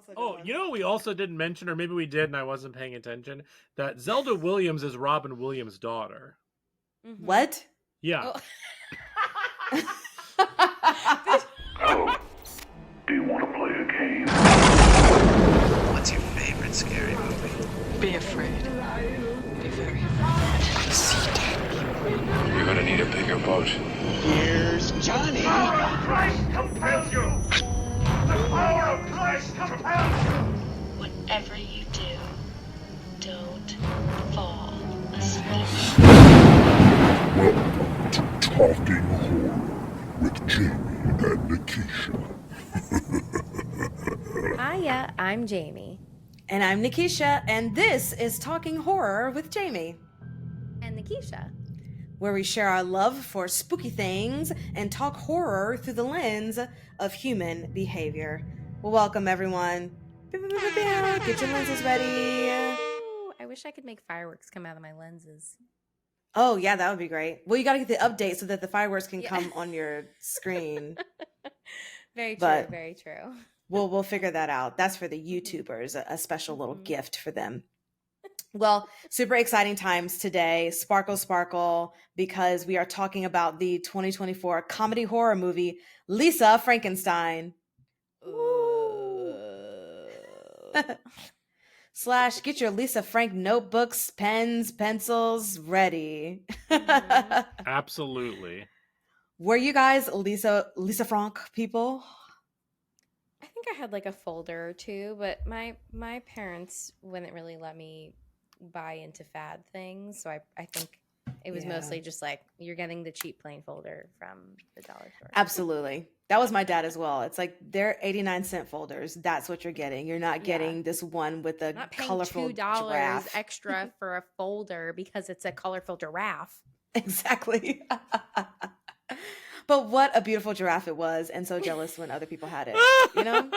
Also a good Oh, one. you know what we also didn't mention, or maybe we did and I wasn't paying attention? That Zelda Williams is Robin Williams' daughter. Mhm. What? Yeah. Oh, do you want to play a game? What's your favorite scary movie? Be afraid. Be very afraid. See dead. You're gonna need a bigger boat. Here's Johnny. The power of Christ compels you! The power of Christ compels you! Whatever you do, don't fall asleep. Welcome to Talking Horror with Jamie and Nikisha. Hiya, I'm Jamie. And I'm Nikisha, and this is Talking Horror with Jamie, And Nikisha. where we share our love for spooky things and talk horror through the lens of human behavior. Well, welcome, everyone. Get your lenses ready. Ooh, I wish I could make fireworks come out of my lenses. Oh, yeah, that would be great. Well, you got to get the update so that the fireworks can Yeah. come on your screen. Very true, But- very true. We'll figure that out. That's for the YouTubers, a special little Mhm. gift for them. Well, super exciting times today. Sparkle, sparkle, because we are talking about the 2024 comedy horror movie, Lisa Frankenstein. Slash, get your Lisa Frank notebooks, pens, pencils ready. Mhm. Absolutely. Were you guys Lisa Frank people? I think I had like a folder or two, but my parents wouldn't really let me buy into fad things. So I think it was Yeah. mostly just like you're getting the cheap plain folder from the dollar store. Absolutely. That was my dad as well. It's like they're 89-cent folders. That's what you're getting. You're not Yeah. getting this one with the Not paying colorful $2 giraffe. extra for a folder because it's a colorful giraffe. Exactly. But what a beautiful giraffe it was, and so jealous when other people had it. You know?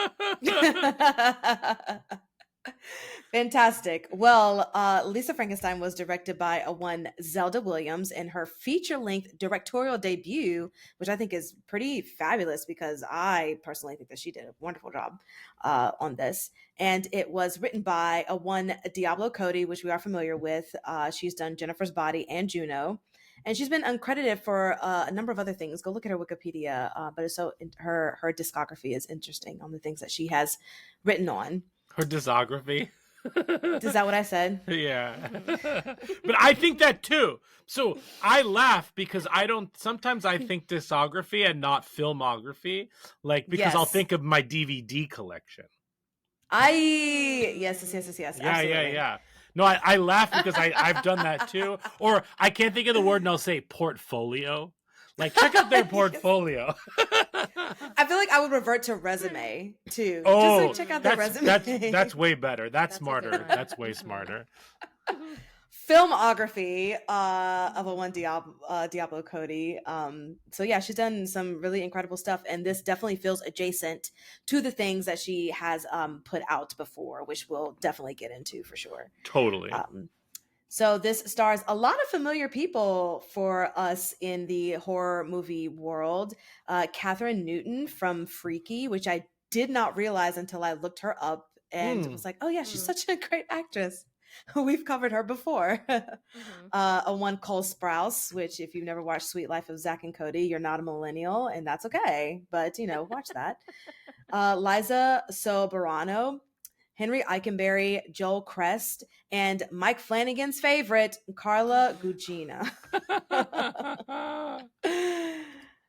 Fantastic. Well, Lisa Frankenstein was directed by one Zelda Williams in her feature-length directorial debut, which I think is pretty fabulous because I personally think that she did a wonderful job on this. And it was written by one Diablo Cody, which we are familiar with. She's done Jennifer's Body and Juno. And she's been uncredited for a number of other things. Go look at her Wikipedia. But it's her discography is interesting on the things that she has written on. Her discography. Is that what I said? Yeah. But I think that too. So I laugh because sometimes I think discography and not filmography. Like, because I'll Yes. think of my DVD collection. Yes. Yeah, Absolutely. yeah. No, I laugh because I've done that too. Or I can't think of the word and I'll say portfolio. Like, check out their portfolio. I feel like I would revert to resume too. Oh, Just like check out their resume. that's way better. That's That's a good smarter. one. That's way smarter. Filmography of one Diablo Cody. So yeah, she's done some really incredible stuff, and this definitely feels adjacent to the things that she has put out before, which we'll definitely get into for sure. Totally. So this stars a lot of familiar people for us in the horror movie world. Catherine Newton from Freaky, which I did not realize until I looked her up and was like, oh yeah, she's such a great actress. We've covered her before. Mhm. One Cole Sprouse, which if you've never watched Sweet Life of Zack and Cody, you're not a millennial, and that's okay. But watch that. Liza Soberano, Henry Eikenberry, Joel Crest, and Mike Flanagan's favorite, Carla Gugino.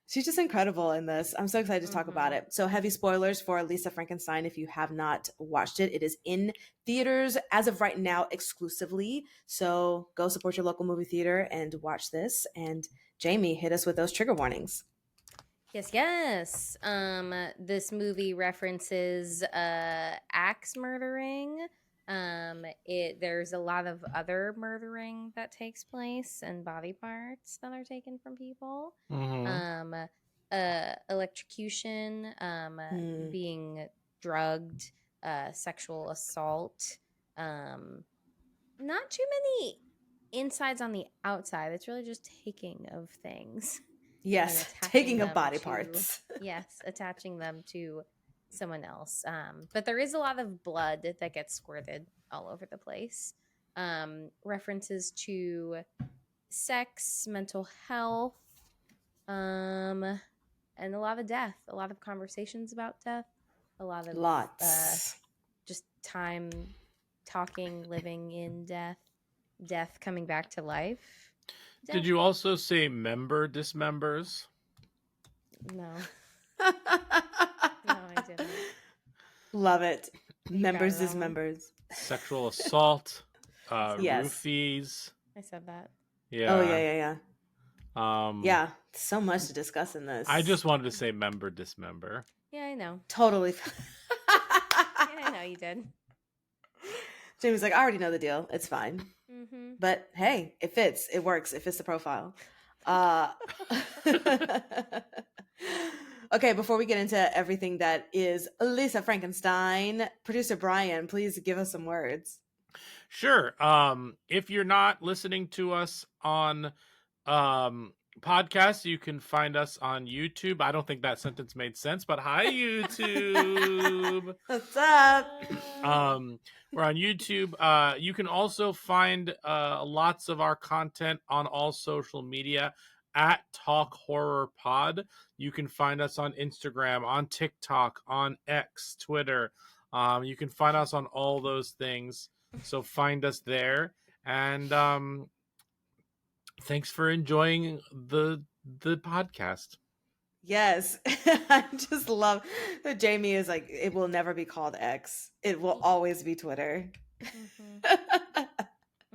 She's just incredible in this. I'm so excited to talk about it. So heavy spoilers for Lisa Frankenstein if you have not watched it. It is in theaters as of right now exclusively. So go support your local movie theater and watch this. And Jamie, hit us with those trigger warnings. Yes. This movie references axe murdering. There's a lot of other murdering that takes place and body parts that are taken from people. Mhm. Electrocution, being drugged, sexual assault. Not too many insides on the outside. It's really just taking of things. Yes, attaching taking of them body to- parts. Yes, attaching them to someone else. But there is a lot of blood that gets squirted all over the place. References to sex, mental health, and a lot of death, a lot of conversations about death, a lot of Lots. just time talking, living in death coming back to life. Did Death? you also say member dismembers? No. No, I didn't. Love it. You got Members it is wrong. members. Sexual assault, Yes. roofies. I said that. Oh yeah. Um, Yeah, so much to discuss in this. I just wanted to say member dismember. Yeah, I know. totally. Yeah, I know you did. Jamie's like, I already know the deal. It's fine. Mm-hmm. But hey, it fits. It works. It fits the profile. Okay, before we get into everything that is Lisa Frankenstein, producer Brian, please give us some words. Sure. If you're not listening to us on podcasts, you can find us on YouTube. I don't think that sentence made sense, but hi YouTube. What's up? We're on YouTube. You can also find lots of our content on all social media at Talk Horror Pod. You can find us on Instagram, on TikTok, on X, Twitter. You can find us on all those things. So find us there. And thanks for enjoying the podcast. Yes. I just love that Jamie is like, it will never be called X. It will always be Twitter. Mm-hmm.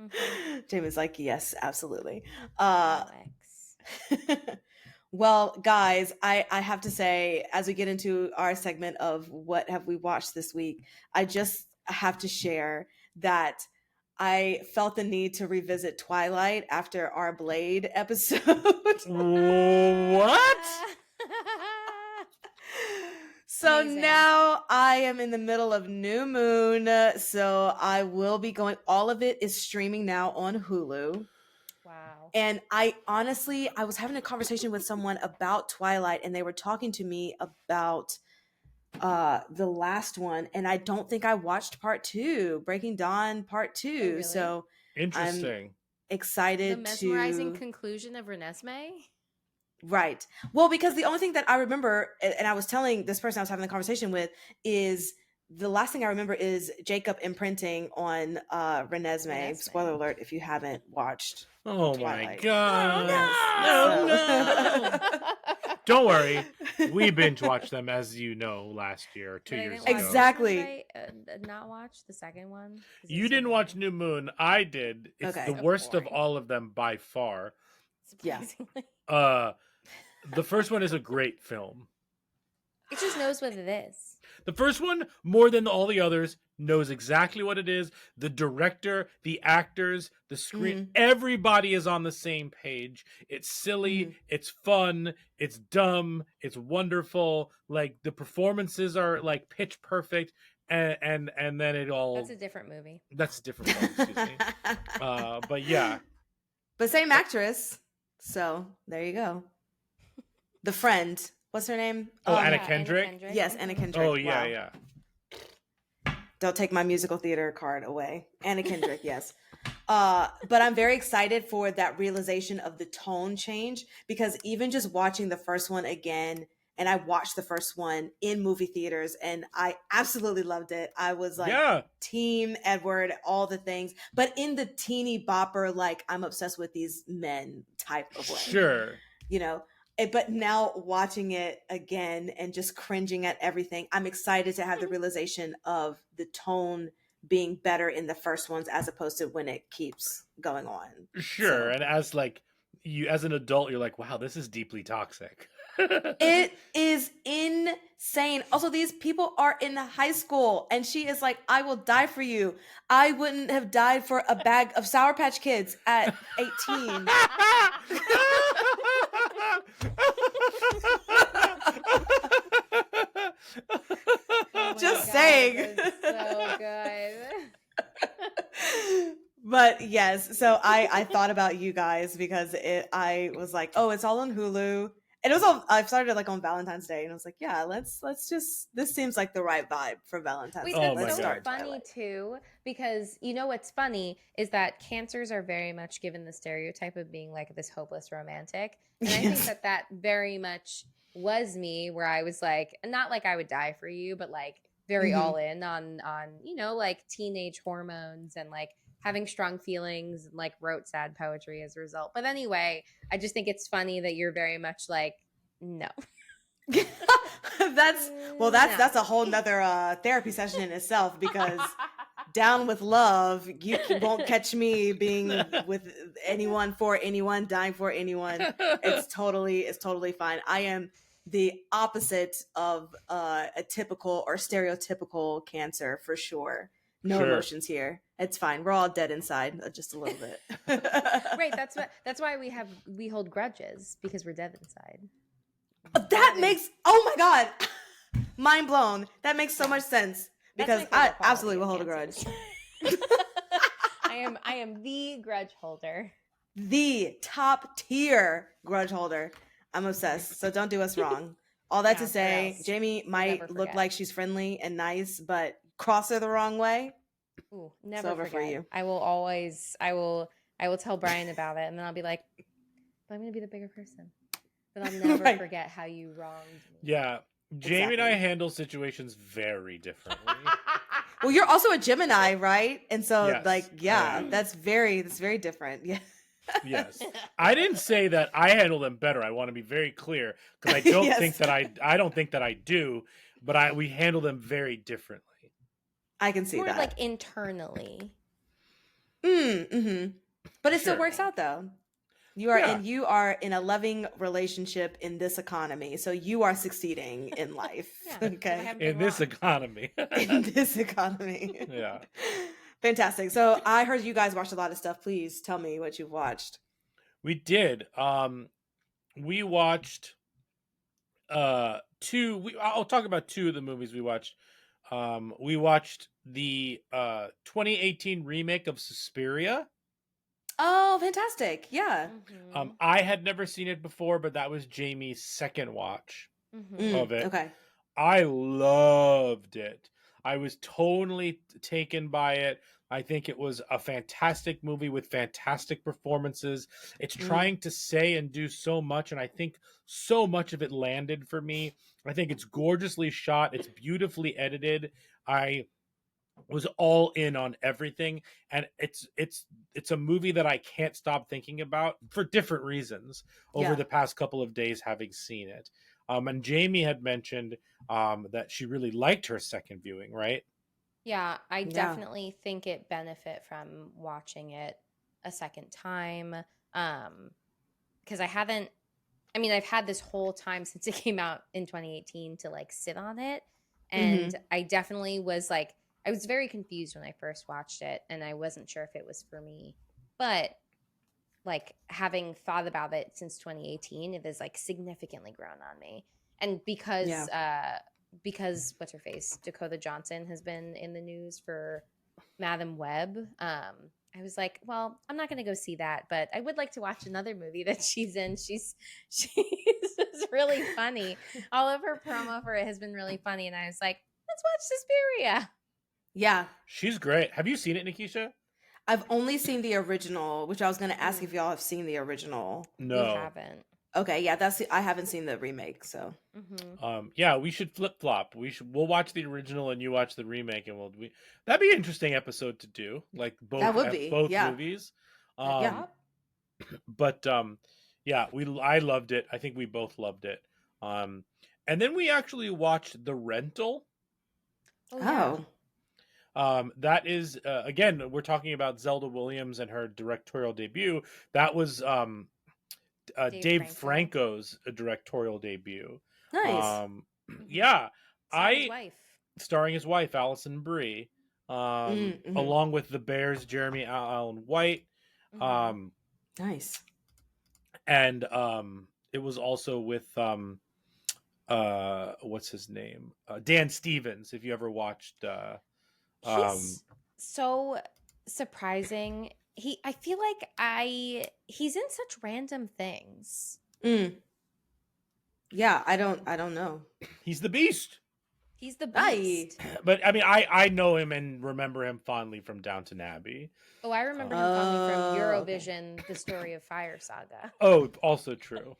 Mm-hmm. Jamie's like, yes, absolutely. Alex. Well, guys, I have to say, as we get into our segment of what have we watched this week, I just have to share that I felt the need to revisit Twilight after our Blade episode. What? So Amazing. now I am in the middle of New Moon. So I will be going, all of it is streaming now on Hulu. Wow. And I honestly, I was having a conversation with someone about Twilight, and they were talking to me about the last one, and I don't think I watched part 2, Breaking Dawn part 2. Oh, really? So Interesting. The excited mesmerizing to conclusion of Renesmee? right. Well, because the only thing that I remember, and I was telling this person I was having the conversation with, is the last thing I remember is Jacob imprinting on Renesmee. Spoiler alert if you haven't watched. Oh Twilight. my god. Oh, no. Don't worry. We binge watched them, as you know, last year, 2 But I years didn't ago. watch Exactly. Renesmee, not watch the second one. 'Cause You it's didn't so watch bad. New Moon. I did. It's Okay. the So worst of boring. all of them by far. Yeah. Surprisingly. The first one is a great film. It just knows what it is. The first one, more than all the others, knows exactly what it is. The director, the actors, the screen, everybody is on the same page. It's silly, it's fun, it's dumb, it's wonderful. Like the performances are like pitch perfect, and then it all. That's a different movie. That's a different one. Excuse me. But yeah, But same actress. So there you go. The friend. What's her name? Oh, Anna yeah, Kendrick? Yes, Anna Kendrick. oh yeah, Wow. yeah. Don't take my musical theater card away. Anna Kendrick, yes. But I'm very excited for that realization of the tone change, because even just watching the first one again, and I watched the first one in movie theaters and I absolutely loved it. I was like, Yeah. Team Edward, all the things, but in the teeny bopper, like I'm obsessed with these men type of way. Sure. You know, but now watching it again and just cringing at everything, I'm excited to have the realization of the tone being better in the first ones as opposed to when it keeps going on. Sure. So- And as like you as an adult, you're like, wow, this is deeply toxic. It is insane. Also, these people are in high school, and she is like, I will die for you. I wouldn't have died for a bag of Sour Patch Kids at 18. Oh my Just God, saying. that's so good. But yes, so I thought about you guys because I was like, oh, it's all on Hulu. And it was on. I started like on Valentine's Day, and I was like, yeah, let's just. This seems like the right vibe for Valentine's Wait, Day. Oh that's my Let's so God. start funny Twilight. too, because you know what's funny is that cancers are very much given the stereotype of being like this hopeless romantic. And I think Yes. that very much was me, where I was like, not like I would die for you, but like very Mhm. all in on like teenage hormones and like having strong feelings and like wrote sad poetry as a result. But anyway, I just think it's funny that you're very much like, no. that's a whole nother therapy session in itself, because down with love, you won't catch me being with anyone for anyone, dying for anyone. It's totally fine. I am the opposite of a typical or stereotypical Cancer for sure. No Sure. emotions here. It's fine. We're all dead inside, just a little bit. Right, that's why we hold grudges, because we're dead inside. That makes, oh my god, mind blown. That makes so much sense, because I absolutely will hold a grudge. I am the grudge holder. The top tier grudge holder. I'm obsessed. So don't do us wrong. All that Yeah, to say, or else Jamie we'll might never look forget. like she's friendly and nice, but cross her the wrong way. Ooh, It's never over forget. for you. I will tell Brian about it, and then I'll be like, but I'm gonna be the bigger person. Then I'll never Right. forget how you wronged me. Yeah. Jamie and I Exactly. handle situations very differently. Well, you're also a Gemini, right? And so, Yes, like, I yeah, am. that's very different. Yeah. Yes. I didn't say that I handle them better. I want to be very clear, because I don't Yes. think that I don't think that I do, but we handle them very differently. I can see More that. like internally. Mm-hmm. But it still Sure. works out though. You are in a loving relationship in this economy, so you are succeeding in life. Yeah, 'cause I Okay, haven't been In this wrong. economy. in this economy. Yeah. Fantastic. So I heard you guys watched a lot of stuff. Please tell me what you've watched. We did. We watched I'll talk about two of the movies we watched. We watched the 2018 remake of Suspiria. Oh, fantastic! Yeah. Mhm. I had never seen it before, but that was Jamie's second watch of it. Okay. I loved it. I was totally taken by it. I think it was a fantastic movie with fantastic performances. It's trying to say and do so much, and I think so much of it landed for me. I think it's gorgeously shot. It's beautifully edited. I was all in on everything, and it's a movie that I can't stop thinking about for different reasons over Yeah. the past couple of days having seen it. And Jamie had mentioned that she really liked her second viewing, right? Yeah, I Yeah. definitely think it benefit from watching it a second time. Because I've had this whole time since it came out in 2018 to like sit on it. And I definitely was like, I was very confused when I first watched it, and I wasn't sure if it was for me. But like having thought about it since 2018, it has like significantly grown on me. And because what's her face, Dakota Johnson, has been in the news for Madam Web, I was like, well, I'm not going to go see that, but I would like to watch another movie that she's in. She's really funny. All of her promo for it has been really funny, and I was like, let's watch Suspiria. Yeah. She's great. Have you seen it, Nikisha? I've only seen the original, which I was going to ask if y'all have seen the original. No. We haven't. Okay, yeah, I haven't seen the remake, so. Yeah, we should flip flop. We'll watch the original and you watch the remake, and that'd be an interesting episode to do. Like both That would be, both yeah. movies. Yeah. But yeah, I loved it. I think we both loved it. And then we actually watched The Rental. Oh. That is again, we're talking about Zelda Williams and her directorial debut. That was Dave Franco's directorial debut. Nice. Yeah, Starring his wife Alison Brie, along with the Bears Jeremy Allen White. Nice. And it was also with what's his name, Dan Stevens. If you ever watched, he's so surprising. I feel like he's in such random things. Yeah, I don't know. He's the Beast. He's the Aye. Beast. But I mean, I know him and remember him fondly from Downton Abbey. Oh, I remember him fondly from Okay. Eurovision, The Story of Fire Saga. Oh, also true.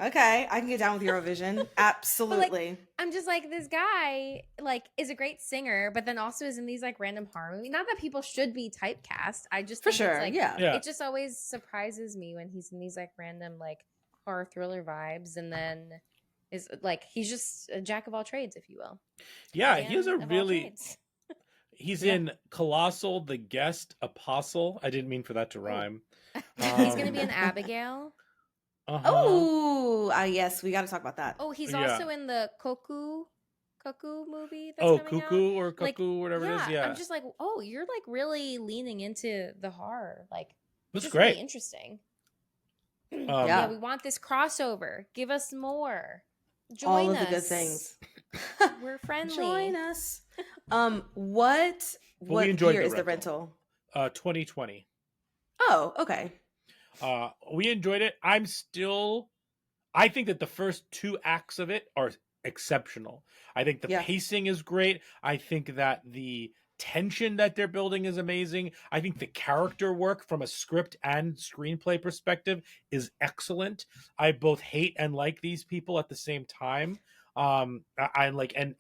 Okay, I can get down with Eurovision. Absolutely. I'm just like, this guy like is a great singer, but then also is in these like random horror movies. Not that people should be typecast. I just For think sure. it's like Yeah. Yeah. it just always surprises me when he's in these like random like horror thriller vibes, and then is like he's just a jack of all trades, if you will. Yeah, he has a Man of all really. trades. He's Yeah. in Colossal, the Guest Apostle. I didn't mean for that to rhyme. He's gonna be an Abigail. Uh-huh. Oh, yes, we got to talk about that. Oh, he's Yeah. also in the Cuckoo movie that's Oh, coming out. Cuckoo or Like, Cuckoo, whatever it is. Yeah, I'm just like, oh, you're like really leaning into the horror. Like, that's just great. really interesting. Yeah. Yeah, we want this crossover. Give us more. Join All of us. the good things. We're friendly. Join us. What we enjoyed year the is the rental. rental? 2020. Oh, okay. We enjoyed it. I think that the first 2 acts of it are exceptional. I think the Yeah. pacing is great. I think that the tension that they're building is amazing. I think the character work from a script and screenplay perspective is excellent. I both hate and like these people at the same time. I like and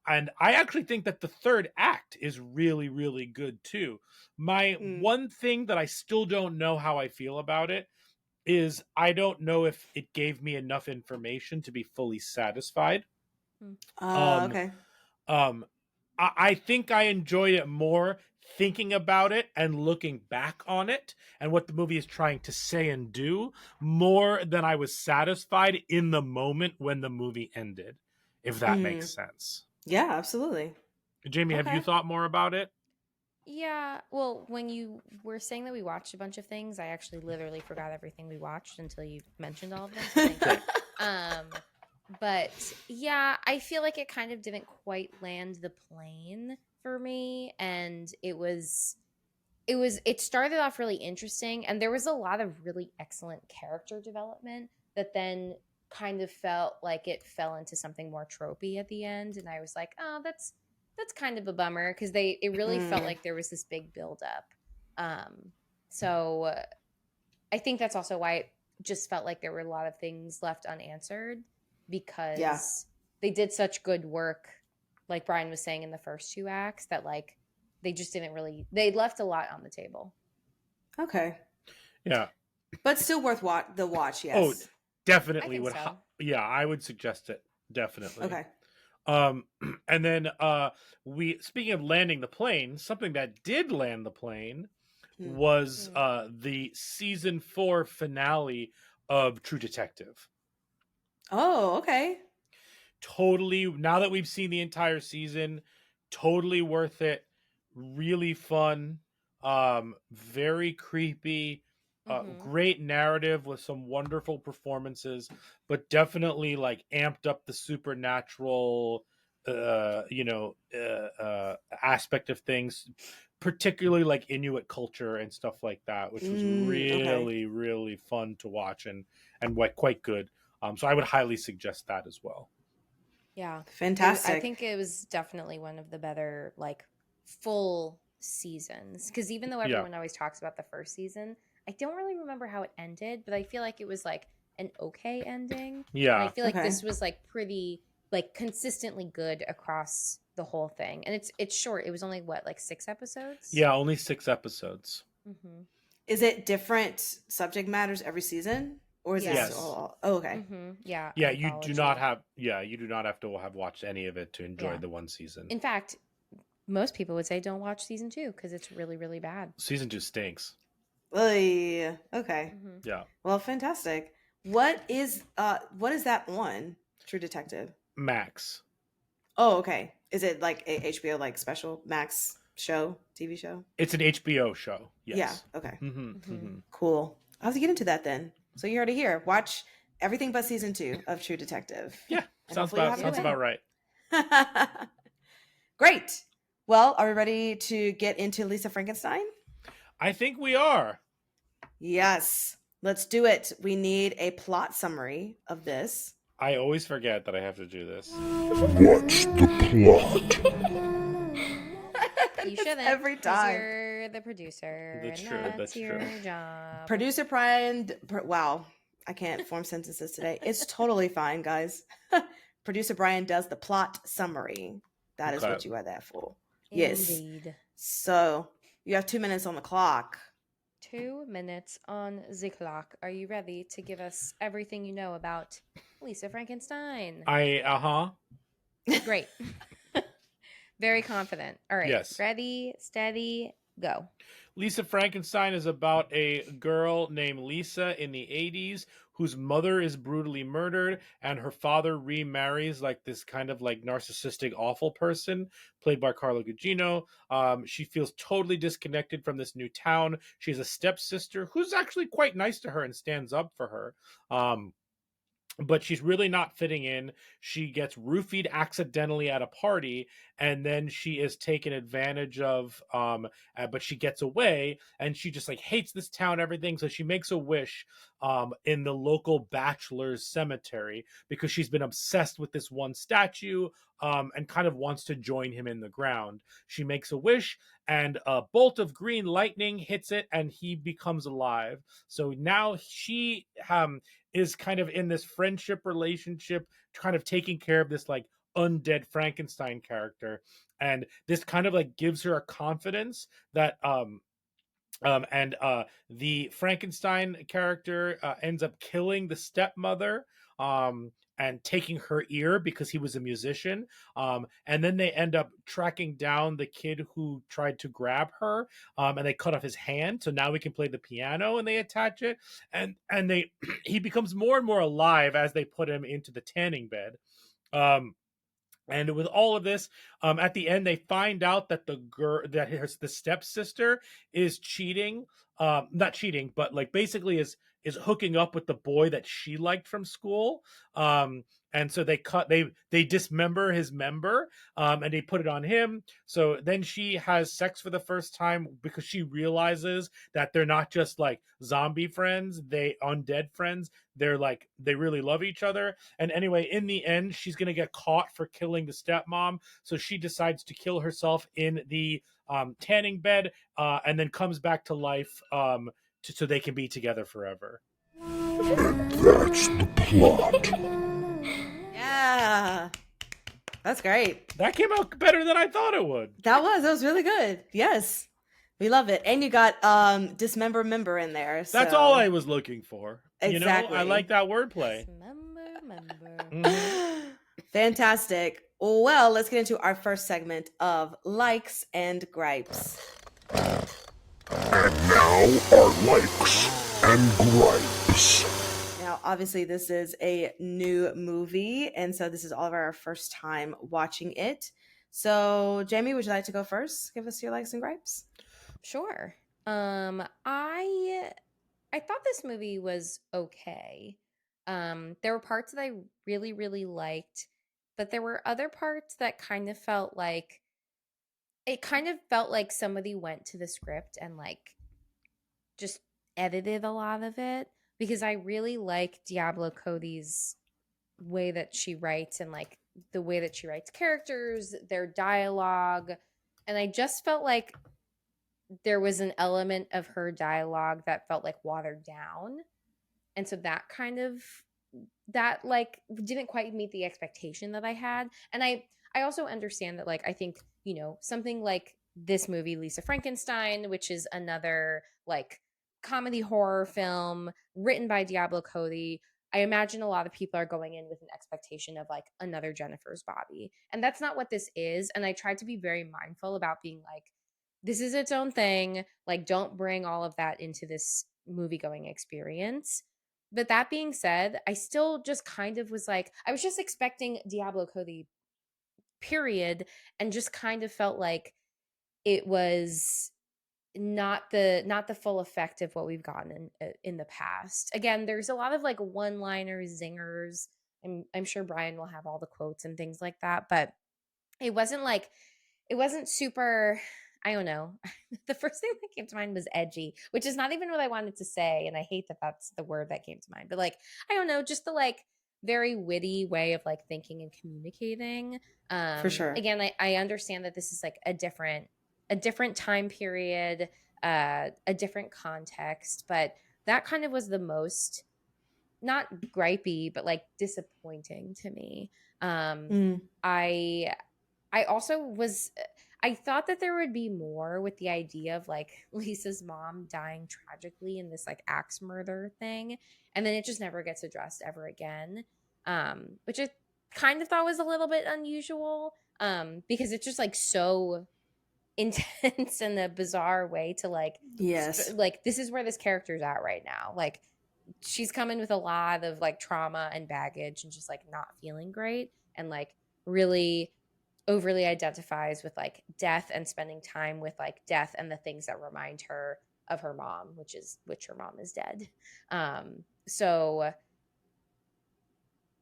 I actually think that the third act is really, really good too. My one thing that I still don't know how I feel about it is I don't know if it gave me enough information to be fully satisfied. Okay. I think I enjoyed it more thinking about it and looking back on it and what the movie is trying to say and do more than I was satisfied in the moment when the movie ended, if that makes sense. Yeah, absolutely. Jamie, have you Okay. thought more about it? Yeah. Well, when you were saying that we watched a bunch of things, I actually literally forgot everything we watched until you mentioned all of them. So thank you. But yeah, I feel like it kind of didn't quite land the plane for me, and it started off really interesting, and there was a lot of really excellent character development that then kind of felt like it fell into something more tropey at the end, and I was like, oh, that's kind of a bummer, because it really felt like there was this big buildup. So I think that's also why it just felt like there were a lot of things left unanswered, because they did such good work, like Brian was saying, in the first 2 acts, that like they just didn't really, they left a lot on the table. Okay. Yeah. But still worth the watch, yes. Oh, definitely I think would. so. Yeah, I would suggest it. Definitely. Okay. And then speaking of landing the plane, something that did land the plane was the season 4 finale of True Detective. Oh, okay. Totally, now that we've seen the entire season, totally worth it. Really fun, very creepy, great narrative with some wonderful performances, but definitely like amped up the supernatural aspect of things, particularly like Inuit culture and stuff like that, which was really really fun to watch and quite good. So I would highly suggest that as well. Yeah. Fantastic. I think it was definitely one of the better like full seasons, because even though everyone always talks about the first season, I don't really remember how it ended, but I feel like it was like an okay ending. Yeah. And I feel like this was like pretty like consistently good across the whole thing, and it's short. It was only what, like 6 episodes? Yeah, only 6 episodes. Is it different subject matters every season, or is Yes. this all? Oh, okay. Yeah. Yeah, you do not anthology. have to have watched any of it to enjoy the one season. In fact, most people would say don't watch season 2 because it's really, really bad. Season 2 stinks. Oy, okay. Yeah. Well, fantastic. What is that on True Detective? Max. Oh, okay. Is it like a HBO like special Max show, TV show? It's an HBO show. Yes. Yeah. Okay. Mm-hmm. Cool. I'll have to get into that then. So you heard it here. Watch everything but season 2 of True Detective. Yeah. And Sounds hopefully you'll have a good about right. Great. Well, are we ready to get into Lisa Frankenstein? I think we are. Yes. Let's do it. We need a plot summary of this. I always forget that I have to do this. What's the plot? You It's shouldn't, every because time. you're the producer. That's and true, That's that's your true. job. Producer Brian, wow, I can't form sentences today. It's totally fine, guys. Producer Brian does the plot summary. That is Okay. what you are there for. Yes. Indeed. So you have 2 minutes on the clock. 2 minutes on the clock. Are you ready to give us everything you know about Lisa Frankenstein? Great. Very confident. All right. Yes. Ready, steady, go. Lisa Frankenstein is about a girl named Lisa in the 80s whose mother is brutally murdered and her father remarries like this kind of like narcissistic awful person played by Carla Gugino. She feels totally disconnected from this new town. She has a stepsister who's actually quite nice to her and stands up for her. But she's really not fitting in. She gets roofied accidentally at a party, and then she is taken advantage of. But she gets away, and she just like hates this town, everything. So she makes a wish in the local bachelor's cemetery because she's been obsessed with this one statue and kind of wants to join him in the ground. She makes a wish, and a bolt of green lightning hits it, and he becomes alive. So now she is kind of in this friendship relationship, kind of taking care of this like undead Frankenstein character. And this kind of like gives her a confidence that and the Frankenstein character ends up killing the stepmother and taking her ear because he was a musician. And then they end up tracking down the kid who tried to grab her, and they cut off his hand. So now we can play the piano, and they attach it, and they he becomes more and more alive as they put him into the tanning bed. And with all of this, at the end, they find out that the stepsister is cheating, not cheating, but like basically is hooking up with the boy that she liked from school. And so they dismember his member, and they put it on him. So then she has sex for the first time because she realizes that they're not just like zombie friends, they undead friends. They're like they really love each other. And anyway, in the end, she's gonna get caught for killing the stepmom. So she decides to kill herself in the tanning bed, and then comes back to life so they can be together forever. And that's the plot. Yeah. That's great. That came out better than I thought it would. That was really good. Yes. We love it. And you got dismember member in there. That's so- all I was looking for. Exactly. You know, I like that wordplay. Remember. Fantastic. Well, let's get into our first segment of likes and gripes. And now our likes and gripes. Now, obviously, this is a new movie, and so this is all of our first time watching it. So, Jamie, would you like to go first? Give us your likes and gripes. Sure. I thought this movie was okay. There were parts that I really, really liked, but there were other parts that kind of felt like somebody went to the script and like just edited a lot of it, because I really like Diablo Cody's way that she writes and like the way that she writes characters, their dialogue, and I just felt like there was an element of her dialogue that felt like watered down. And so that like didn't quite meet the expectation that I had. And I also understand that, like, I think, you know, something like this movie, Lisa Frankenstein, which is another like comedy horror film written by Diablo Cody, I imagine a lot of people are going in with an expectation of like another Jennifer's Body. And that's not what this is. And I tried to be very mindful about being like, this is its own thing. Like, don't bring all of that into this movie going experience. But that being said, I still just kind of was like, I was just expecting Diablo Cody, period, and just kind of felt like it was not the full effect of what we've gotten in the past. Again, there's a lot of like one-liners, zingers. I'm sure Brian will have all the quotes and things like that, but it wasn't super, I don't know. The first thing that came to mind was edgy, which is not even what I wanted to say, and I hate that that's the word that came to mind. But like, I don't know, just the like very witty way of like thinking and communicating. For sure. Again, I understand that this is like a different time period, a different context, but that kind of was the most not gripey, but like disappointing to me. Mm. I also was I thought that there would be more with the idea of like Lisa's mom dying tragically in this like axe murder thing, and then it just never gets addressed ever again. Which I kind of thought was a little bit unusual. Because it's just like so intense in a bizarre way to like Yes. like this is where this character's at right now. Like she's coming with a lot of like trauma and baggage and just like not feeling great and like really overly identifies with like death and spending time with like death and the things that remind her of her mom, which her mom is dead. So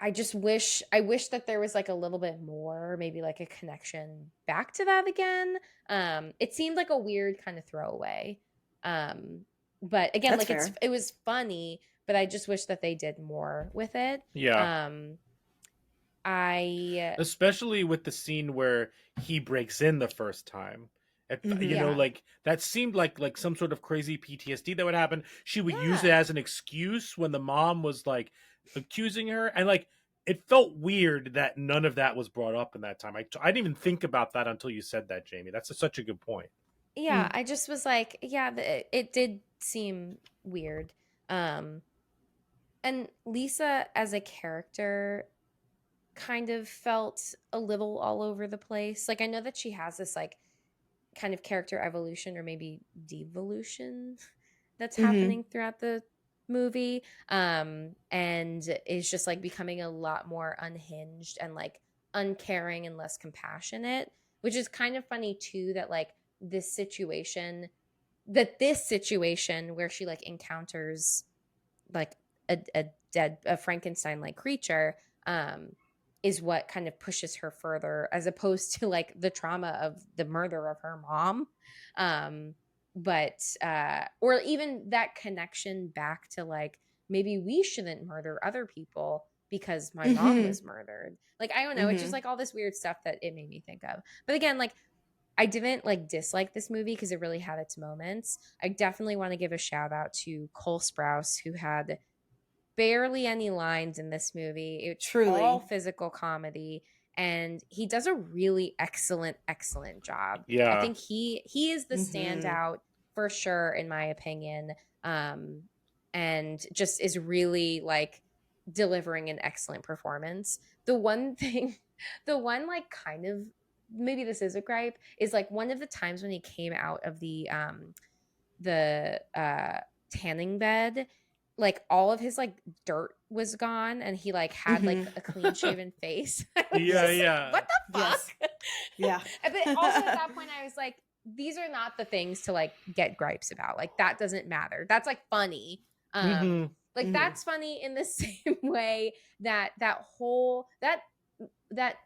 I wish that there was like a little bit more, maybe like a connection back to that again. It seemed like a weird kind of throwaway. But again, That's like fair. it was funny, but I just wish that they did more with it. Yeah. I Especially with the scene where he breaks in the first time. You know, Yeah. like that seemed like some sort of crazy PTSD that would happen. She would use it Yeah. as an excuse when the mom was like accusing her, and like it felt weird that none of that was brought up in that time. I didn't even think about that until you said that, Jamie. That's such a good point. yeah, I just was like, yeah, it did seem weird. And Lisa as a character kind of felt a little all over the place. Like I know that she has this like kind of character evolution or maybe devolution that's happening throughout the movie, and is just like becoming a lot more unhinged and like uncaring and less compassionate, which is kind of funny too that like this situation where she like encounters like a Frankenstein like creature, is what kind of pushes her further as opposed to like the trauma of the murder of her mom. But or even that connection back to like maybe we shouldn't murder other people because my mom was murdered. Like I don't know, it's just like all this weird stuff that it made me think of. But again, like I didn't like dislike this movie because it really had its moments. I definitely want to give a shout out to Cole Sprouse, who had barely any lines in this movie. It's all Truly. physical comedy, and he does a really excellent job. I Yeah. think he is the standout for sure in my opinion. And just is really like delivering an excellent performance. The one like kind of maybe this is a gripe is like one of the times when he came out of the tanning bed, like all of his like dirt was gone and he like had like a clean shaven face. I was Yeah, just yeah. like, what the fuck? Yeah. But also at that point I was like, these are not the things to like get gripes about. Like that doesn't matter. That's like funny. Like that's funny in the same way that that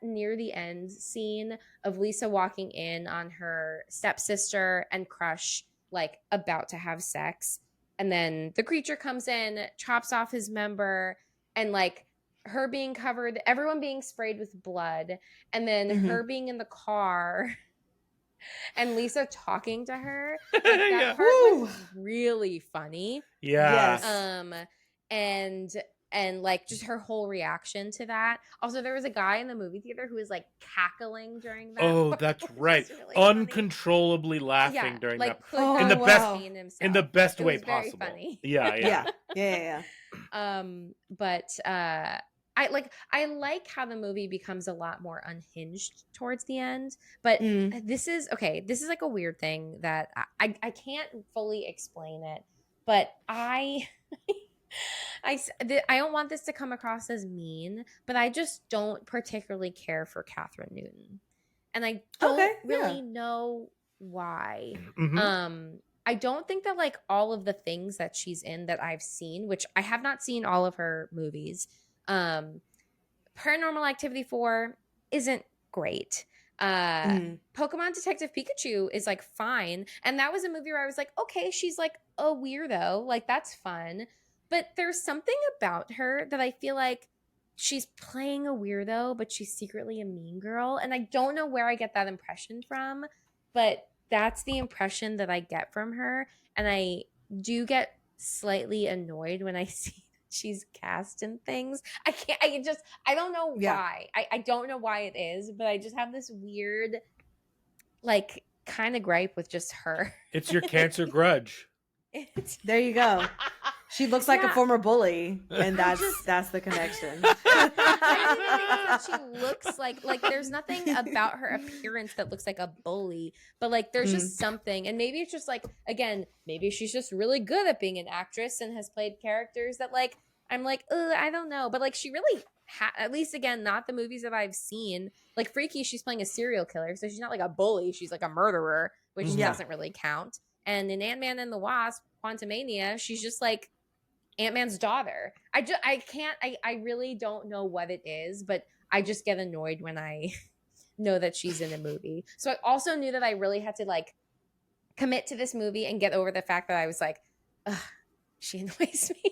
near the end scene of Lisa walking in on her stepsister and crush like about to have sex, and then the creature comes in, chops off his member, and like her being covered, everyone being sprayed with blood, and then her being in the car and Lisa talking to her. Like that part was really funny. Yeah. Yes. And like just her whole reaction to that. Also, there was a guy in the movie theater who was like cackling during that. Oh, part, that's which right. was really funny. Uncontrollably laughing Yeah, during like that. could Oh, not In the best- contain himself. In the best It way was very possible. funny. Yeah. Yeah. But I like how the movie becomes a lot more unhinged towards the end. But this is like a weird thing that I can't fully explain it, but I don't want this to come across as mean, but I just don't particularly care for Catherine Newton, and I don't really know why. I don't think that like all of the things that she's in that I've seen, which I have not seen all of her movies. Paranormal Activity 4 isn't great. Pokemon Detective Pikachu is like fine. And that was a movie where I was like, okay, she's like a weirdo. Like, that's fun. But there's something about her that I feel like she's playing a weirdo, but she's secretly a mean girl. And I don't know where I get that impression from, but that's the impression that I get from her. And I do get slightly annoyed when I see she's cast in things. I don't know why. I don't know why it is, but I just have this weird, like, kind of gripe with just her. It's your cancer grudge. There you go. She looks like a former bully, and that's the connection. I don't even think that she looks like there's nothing about her appearance that looks like a bully, but like there's just something, and maybe it's just like, again, maybe she's just really good at being an actress and has played characters that like I'm like, I don't know, but like she really at least, again, not the movies that I've seen. Like Freaky, she's playing a serial killer, so she's not like a bully, she's like a murderer, which doesn't really count. And in Ant-Man and the Wasp, Quantumania, she's just like Ant-Man's daughter. I really don't know what it is, but I just get annoyed when I know that she's in a movie. So I also knew that I really had to like commit to this movie and get over the fact that I was like, ugh, she annoys me.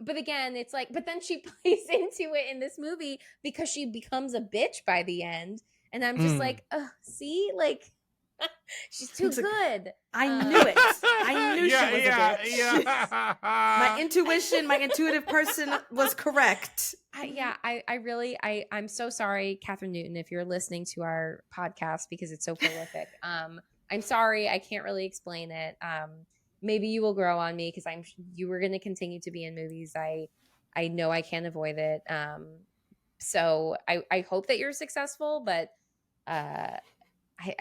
But again, it's like, but then she plays into it in this movie because she becomes a bitch by the end. And I'm just like, see, like, she's too good. I knew it. I knew she was a bitch. Yeah. My intuition, my intuitive person was correct. I'm so sorry, Catherine Newton, if you're listening to our podcast because it's so prolific. I'm sorry, I can't really explain it. Maybe you will grow on me because you were going to continue to be in movies. I know I can't avoid it. So I hope that you're successful, but I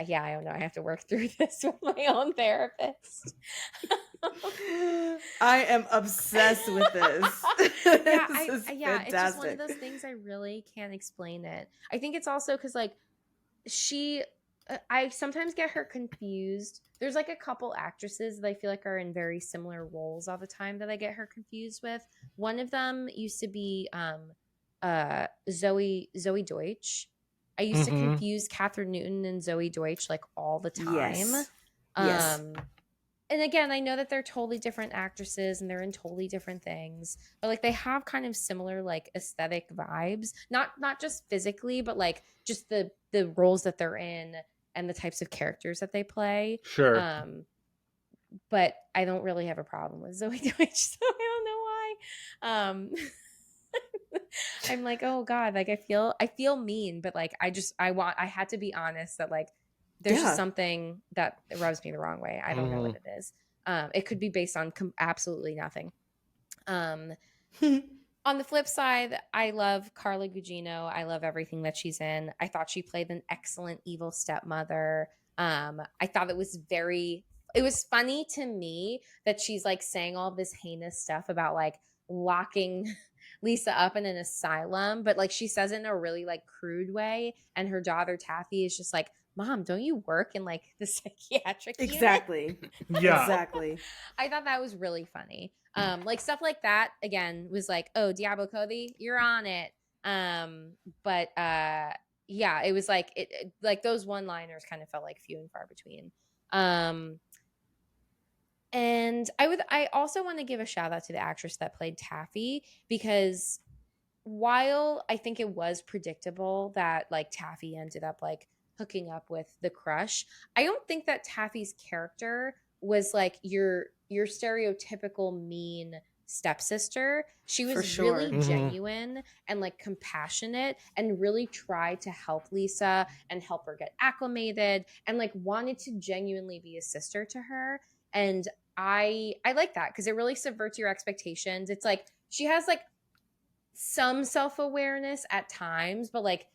don't know. I have to work through this with my own therapist. I am obsessed with this. It's just one of those things I really can't explain it. I think it's also because like I sometimes get her confused. There's like a couple actresses that I feel like are in very similar roles all the time that I get her confused with. One of them used to be Zoe Deutsch. I used to confuse Catherine Newton and Zoe Deutsch like all the time. Yes. And again, I know that they're totally different actresses and they're in totally different things, but like they have kind of similar like aesthetic vibes. Not just physically, but like just the roles that they're in and the types of characters that they play. Sure. But I don't really have a problem with Zoe Deutsch, so I don't know why. I'm like, oh God, like I feel mean, but like I had to be honest that like there's just something that rubs me the wrong way. I don't know what it is. It could be based on absolutely nothing. On the flip side, I love Carla Gugino. I love everything that she's in. I thought she played an excellent evil stepmother. I thought it was funny to me that she's like saying all this heinous stuff about like locking Lisa up in an asylum, but like she says it in a really like crude way, and her daughter Taffy is just like, Mom, don't you work in like the psychiatric unit? Exactly. Yeah. Exactly. I thought that was really funny. Like stuff like that again was like, oh, Diablo Cody, you're on it. But it was like it like those one-liners kind of felt like few and far between. And I also want to give a shout out to the actress that played Taffy, because while I think it was predictable that like Taffy ended up like hooking up with the crush, I don't think that Taffy's character was like your stereotypical mean stepsister. She was really genuine and like compassionate and really tried to help Lisa and help her get acclimated and like wanted to genuinely be a sister to her. And I like that because it really subverts your expectations. It's like she has like some self-awareness at times, but like,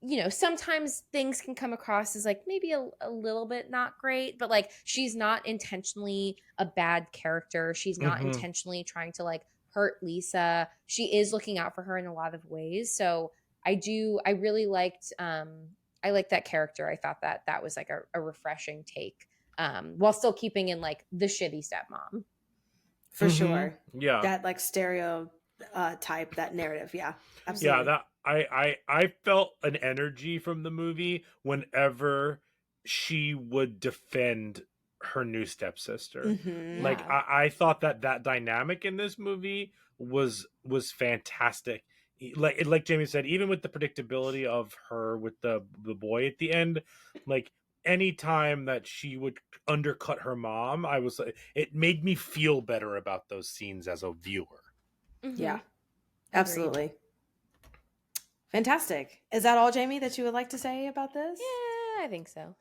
you know, sometimes things can come across as like maybe a little bit not great, but like she's not intentionally a bad character. She's not intentionally trying to like hurt Lisa. She is looking out for her in a lot of ways. So I really liked I liked that character. I thought that was like a refreshing take. While still keeping in like the shitty stepmom. For sure. Yeah. That like stereo type, that narrative. Yeah, absolutely. Yeah, I felt an energy from the movie whenever she would defend her new stepsister. Like Yeah. I thought that dynamic in this movie was fantastic. Like Jamie said, even with the predictability of her with the boy at the end, like any time that she would undercut her mom, I was like, it made me feel better about those scenes as a viewer. Yeah, Agreed. absolutely. Fantastic. Is that all, Jamie, that you would like to say about this? Yeah, I think so.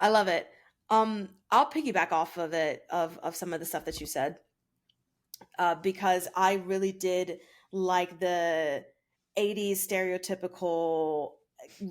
I love it. I'll piggyback off of it of some of the stuff that you said, because I really did like the 80s stereotypical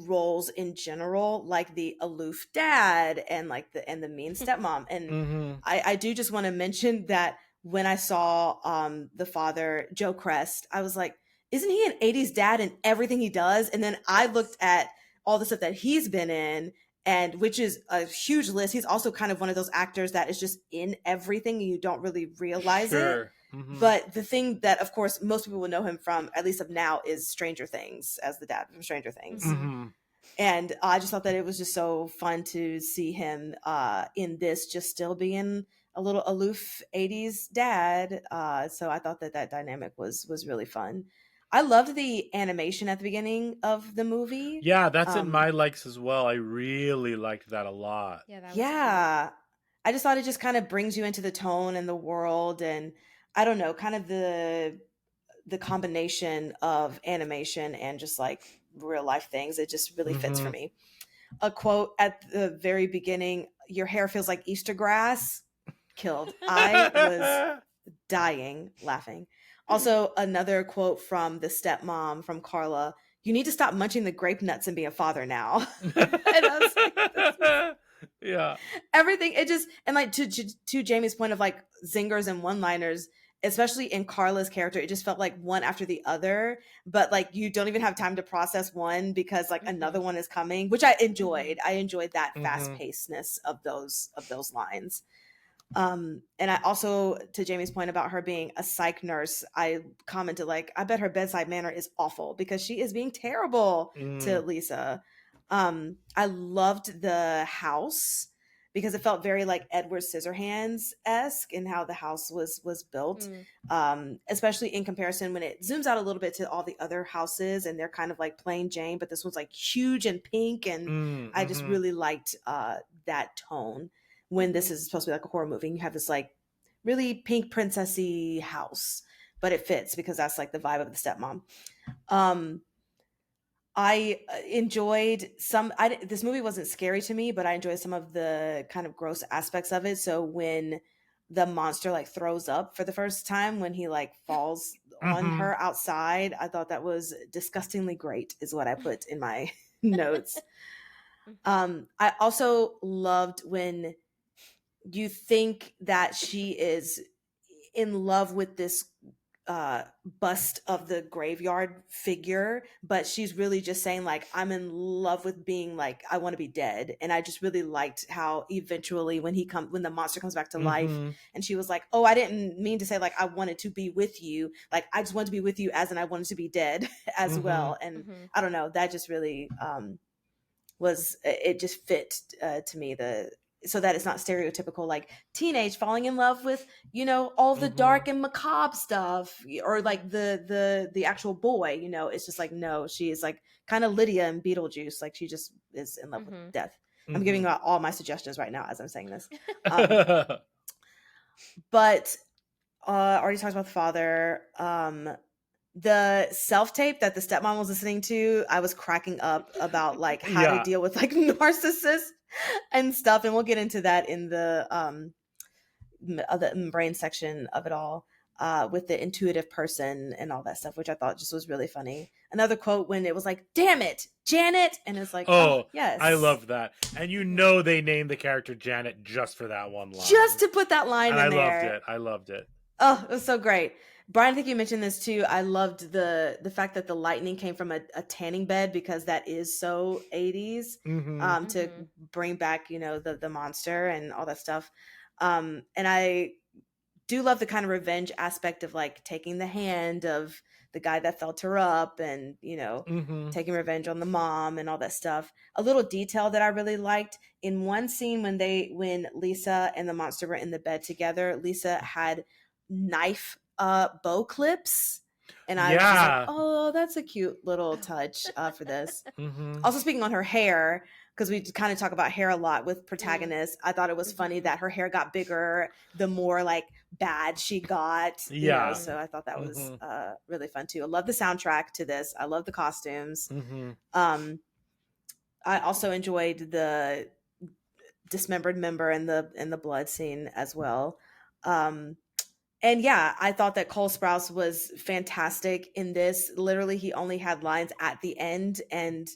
roles in general, like the aloof dad and like the mean stepmom. And Mm-hmm. I do just want to mention that when I saw the father, Joe Crest, I was like, isn't he an 80s dad in everything he does? And then I looked at all the stuff that he's been in, and which is a huge list. He's also kind of one of those actors that is just in everything and you don't really realize it. Sure. Mm-hmm. But the thing that, of course, most people will know him from, at least of now, is Stranger Things, as the dad from Stranger Things. Mm-hmm. And I just thought that it was just so fun to see him in this, just still being a little aloof 80s dad. So I thought that dynamic was really fun. I loved the animation at the beginning of the movie. Yeah, that's in my likes as well. I really liked that a lot. Yeah, that was Yeah. I just thought it just kind of brings you into the tone and the world, and I don't know, kind of the combination of animation and just like real life things. It just really fits for Mhm. me. A quote at the very beginning, "Your hair feels like Easter grass." Killed. I was dying laughing. Also, another quote from the stepmom from Carla, "You need to stop munching the grape nuts and be a father now." And I was like, this Yeah. everything, it just, and like to Jamie's point of like zingers and one liners, especially in Carla's character, it just felt like one after the other, but like you don't even have time to process one because like another one is coming, which I enjoyed. I enjoyed that fast pacedness of those lines. And I also, to Jamie's point about her being a psych nurse, I commented like, I bet her bedside manner is awful because she is being terrible to Lisa. I loved the house because it felt very like Edward Scissorhands-esque in how the house was built. Especially in comparison when it zooms out a little bit to all the other houses and they're kind of like plain Jane, but this one's like huge and pink, and I just really liked that tone when this is supposed to be like a horror movie. You have this like really pink princessy house, but it fits because that's like the vibe of the stepmom. I enjoyed this movie wasn't scary to me, but I enjoyed some of the kind of gross aspects of it. So when the monster like throws up for the first time, when he like falls on her outside, I thought that was disgustingly great, is what I put in my notes. I also loved when you think that she is in love with this bust of the graveyard figure, but she's really just saying like, I'm in love with being like, I want to be dead. And I just really liked how eventually when the monster comes back to life, and she was like, oh, I didn't mean to say like I wanted to be with you, like I just wanted to be with you as in I wanted to be dead as well. And I don't know, that just really it just fit to me, so that it's not stereotypical like teenage falling in love with, you know, all the dark and macabre stuff, or like the actual boy, you know. It's just like, no, she is like kind of Lydia in Beetlejuice, like she just is in love with death. I'm giving out all my suggestions right now as I'm saying this. But already talked about the father. The self-tape that the stepmom was listening to, I was cracking up about like how to deal with like narcissists and stuff, and we'll get into that in the brain section of it all, with the intuitive person and all that stuff, which I thought just was really funny. Another quote when it was like, damn it, Janet, and it's like, oh yes, I love that. And you know they named the character Janet just for that one line, just to put that line and in I there. I loved it. Oh, it was so great. Brian, I think you mentioned this too. I loved the fact that the lightning came from a tanning bed, because that is so 80s, to bring back, you know, the monster and all that stuff. And I do love the kind of revenge aspect of like taking the hand of the guy that felt her up and, taking revenge on the mom and all that stuff. A little detail that I really liked in one scene when Lisa and the monster were in the bed together, Lisa had knife bow clips. And I was just like, oh, that's a cute little touch for this. Also, speaking on her hair, because we kind of talk about hair a lot with protagonists, I thought it was funny that her hair got bigger the more like bad she got. So I thought that was really fun too. I love the soundtrack to this. I love the costumes. I also enjoyed the dismembered member and the blood scene as well. And yeah, I thought that Cole Sprouse was fantastic in this. Literally, he only had lines at the end, and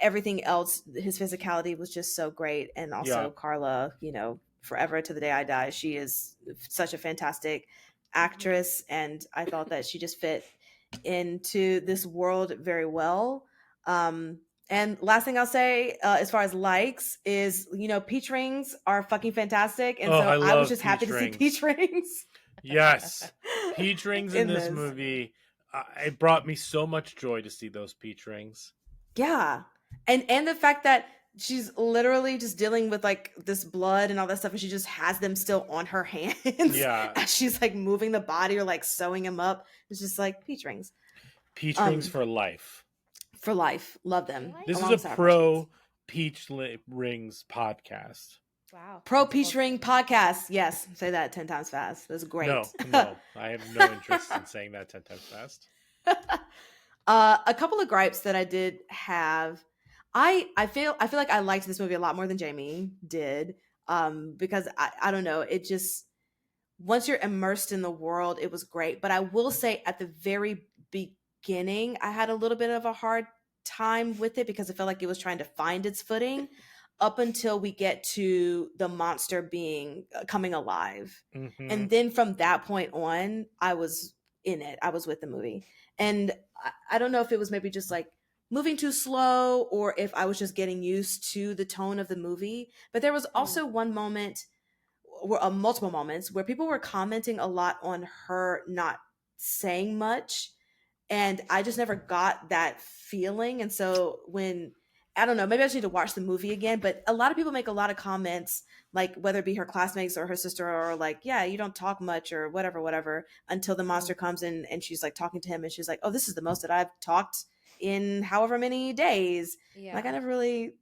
everything else, his physicality was just so great. And also Carla, forever to the day I die, she is such a fantastic actress, and I thought that she just fit into this world very well. And last thing I'll say, as far as likes, is peach rings are fucking fantastic, and so I was just happy to see peach rings. Yes, peach rings in this movie. It brought me so much joy to see those peach rings. Yeah, and the fact that she's literally just dealing with like this blood and all that stuff, and she just has them still on her hands. As she's like moving the body or like sewing them up. It's just like peach rings. Peach rings for life. For life, love them. This is a pro peach rings podcast. Wow. Pro peach ring podcast. Yes, say that 10 times fast. That's great. No, I have no interest in saying that 10 times fast. A couple of gripes that I did have. I feel like I liked this movie a lot more than Jamie did. Because I don't know, it just, once you're immersed in the world, it was great. But I will say at the very beginning, I had a little bit of a hard time with it because I felt like it was trying to find its footing up until we get to the monster coming alive. And then from that point on, I was in it. I was with the movie. And I don't know if it was maybe just like moving too slow or if I was just getting used to the tone of the movie. But there was also one moment, multiple moments, where people were commenting a lot on her not saying much. And I just never got that feeling. And so I don't know, maybe I just need to watch the movie again, but a lot of people make a lot of comments, like whether it be her classmates or her sister, or like, yeah, you don't talk much or whatever, until the monster comes in and she's like talking to him and she's like, oh, this is the most that I've talked in however many days. Yeah. Like I never really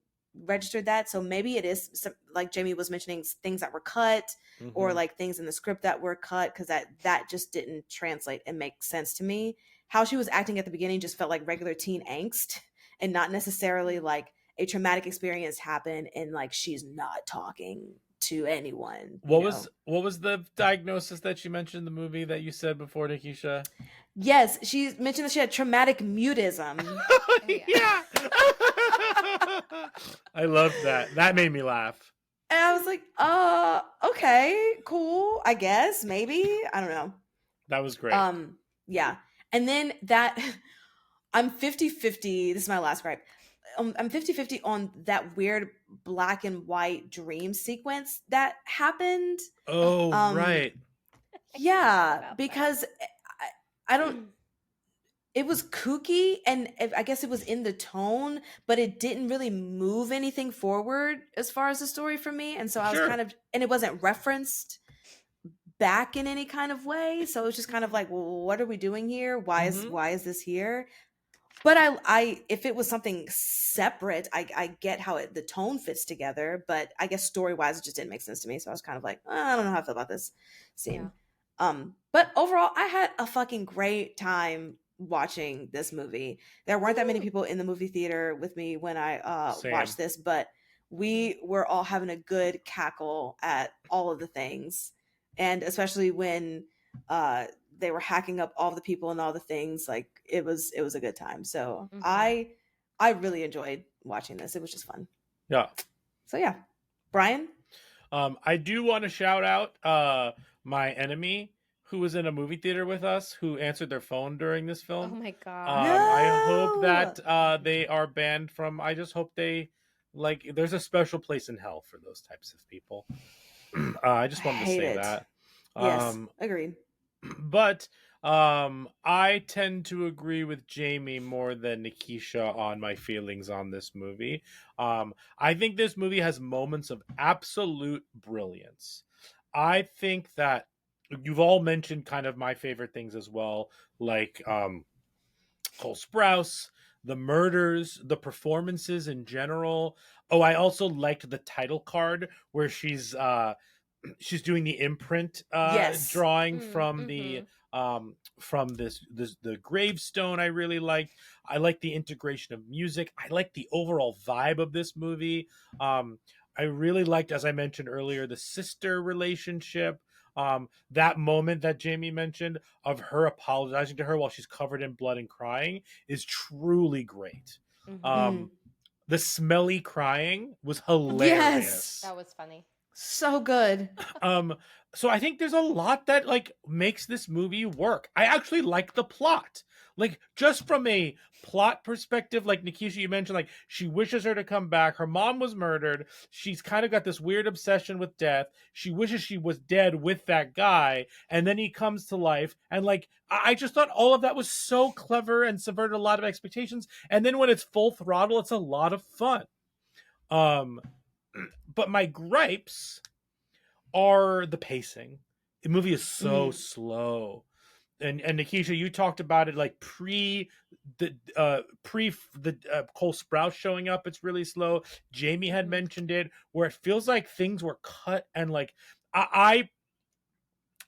registered that. So maybe it is some, like Jamie was mentioning, things that were cut or like things in the script that were cut, because that just didn't translate and make sense to me. How she was acting at the beginning just felt like regular teen angst and not necessarily like a traumatic experience happened and like she's not talking to anyone. What was the diagnosis that you mentioned in the movie that you said before, Nikisha? Yes, she mentioned that she had traumatic mutism. Yeah. I loved that. That made me laugh. And I was like, okay, cool, I guess, maybe. I don't know. That was great. Yeah. And then that I'm 50-50. This is my last gripe. I'm 50-50 on that weird black and white dream sequence that happened. Oh, right. Yeah, because I don't, it was kooky and I guess it was in the tone, but it didn't really move anything forward as far as the story for me. And so I was kind of, and it wasn't referenced back in any kind of way. So it was just kind of like, well, what are we doing here? Why is this here? But I if it was something separate, I get how the tone fits together, but I guess story-wise it just didn't make sense to me. So I was kind of like, I don't know how I feel about this scene. Yeah. But overall, I had a fucking great time watching this movie. There weren't that many people in the movie theater with me when I watched this, but we were all having a good cackle at all of the things. And especially when they were hacking up all the people and all the things, like it was a good time. So I really enjoyed watching this. It was just fun. Yeah. So yeah. Brian? I do want to shout out my enemy who was in a movie theater with us who answered their phone during this film. Oh my God. No! I hope that they are banned from, I just hope they, like, there's a special place in hell for those types of people. I just wanted to say that. Yes, agreed. But I tend to agree with Jamie more than Nikisha on my feelings on this movie. I think this movie has moments of absolute brilliance. I think that you've all mentioned kind of my favorite things as well, like Cole Sprouse, the murders, the performances in general. Oh, I also liked the title card where she's doing the imprint Yes. drawing Mm-hmm. from this the gravestone. I really liked. I like the integration of music. I like the overall vibe of this movie. um I really liked, as I mentioned earlier, the sister relationship. That moment that Jamie mentioned of her apologizing to her while she's covered in blood and crying is truly great. Mm-hmm. Mm. um the smelly crying was Yes. hilarious. That was funny. So good. um so I think there's a lot that like makes this movie work. I actually like the plot, like just from a plot perspective. Like Nikisha, you mentioned, like she wishes her to come back. Her mom was murdered. She's kind of got this weird obsession with death. She wishes she was dead with that guy, and then he comes to life. And like I just thought all of that was so clever and subverted a lot of expectations. And then when it's full throttle, it's a lot of fun. um but my gripes are the pacing. The movie is so Mm. slow. And Nikisha, you talked about it like pre the Cole Sprouse showing up. It's really slow. Jamie had Mm-hmm. mentioned it, where it feels like things were cut and like I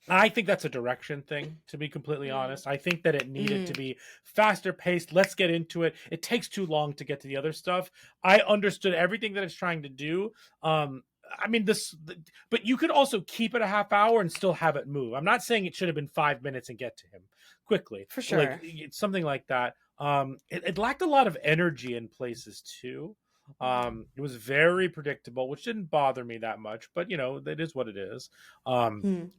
I think that's a direction thing, to be completely Mm. honest. I think that it needed to Mm. be faster paced. Let's get into it. It takes too long to get to the other stuff. I understood everything that it's trying to do. I mean, but you could also keep it a half hour and still have it move. I'm not saying it should have been 5 minutes and get to him quickly, For like sure. something like that. It lacked a lot of energy in places too. It was very predictable, which didn't bother me that much, but you know, it is what it is. Um, Mm.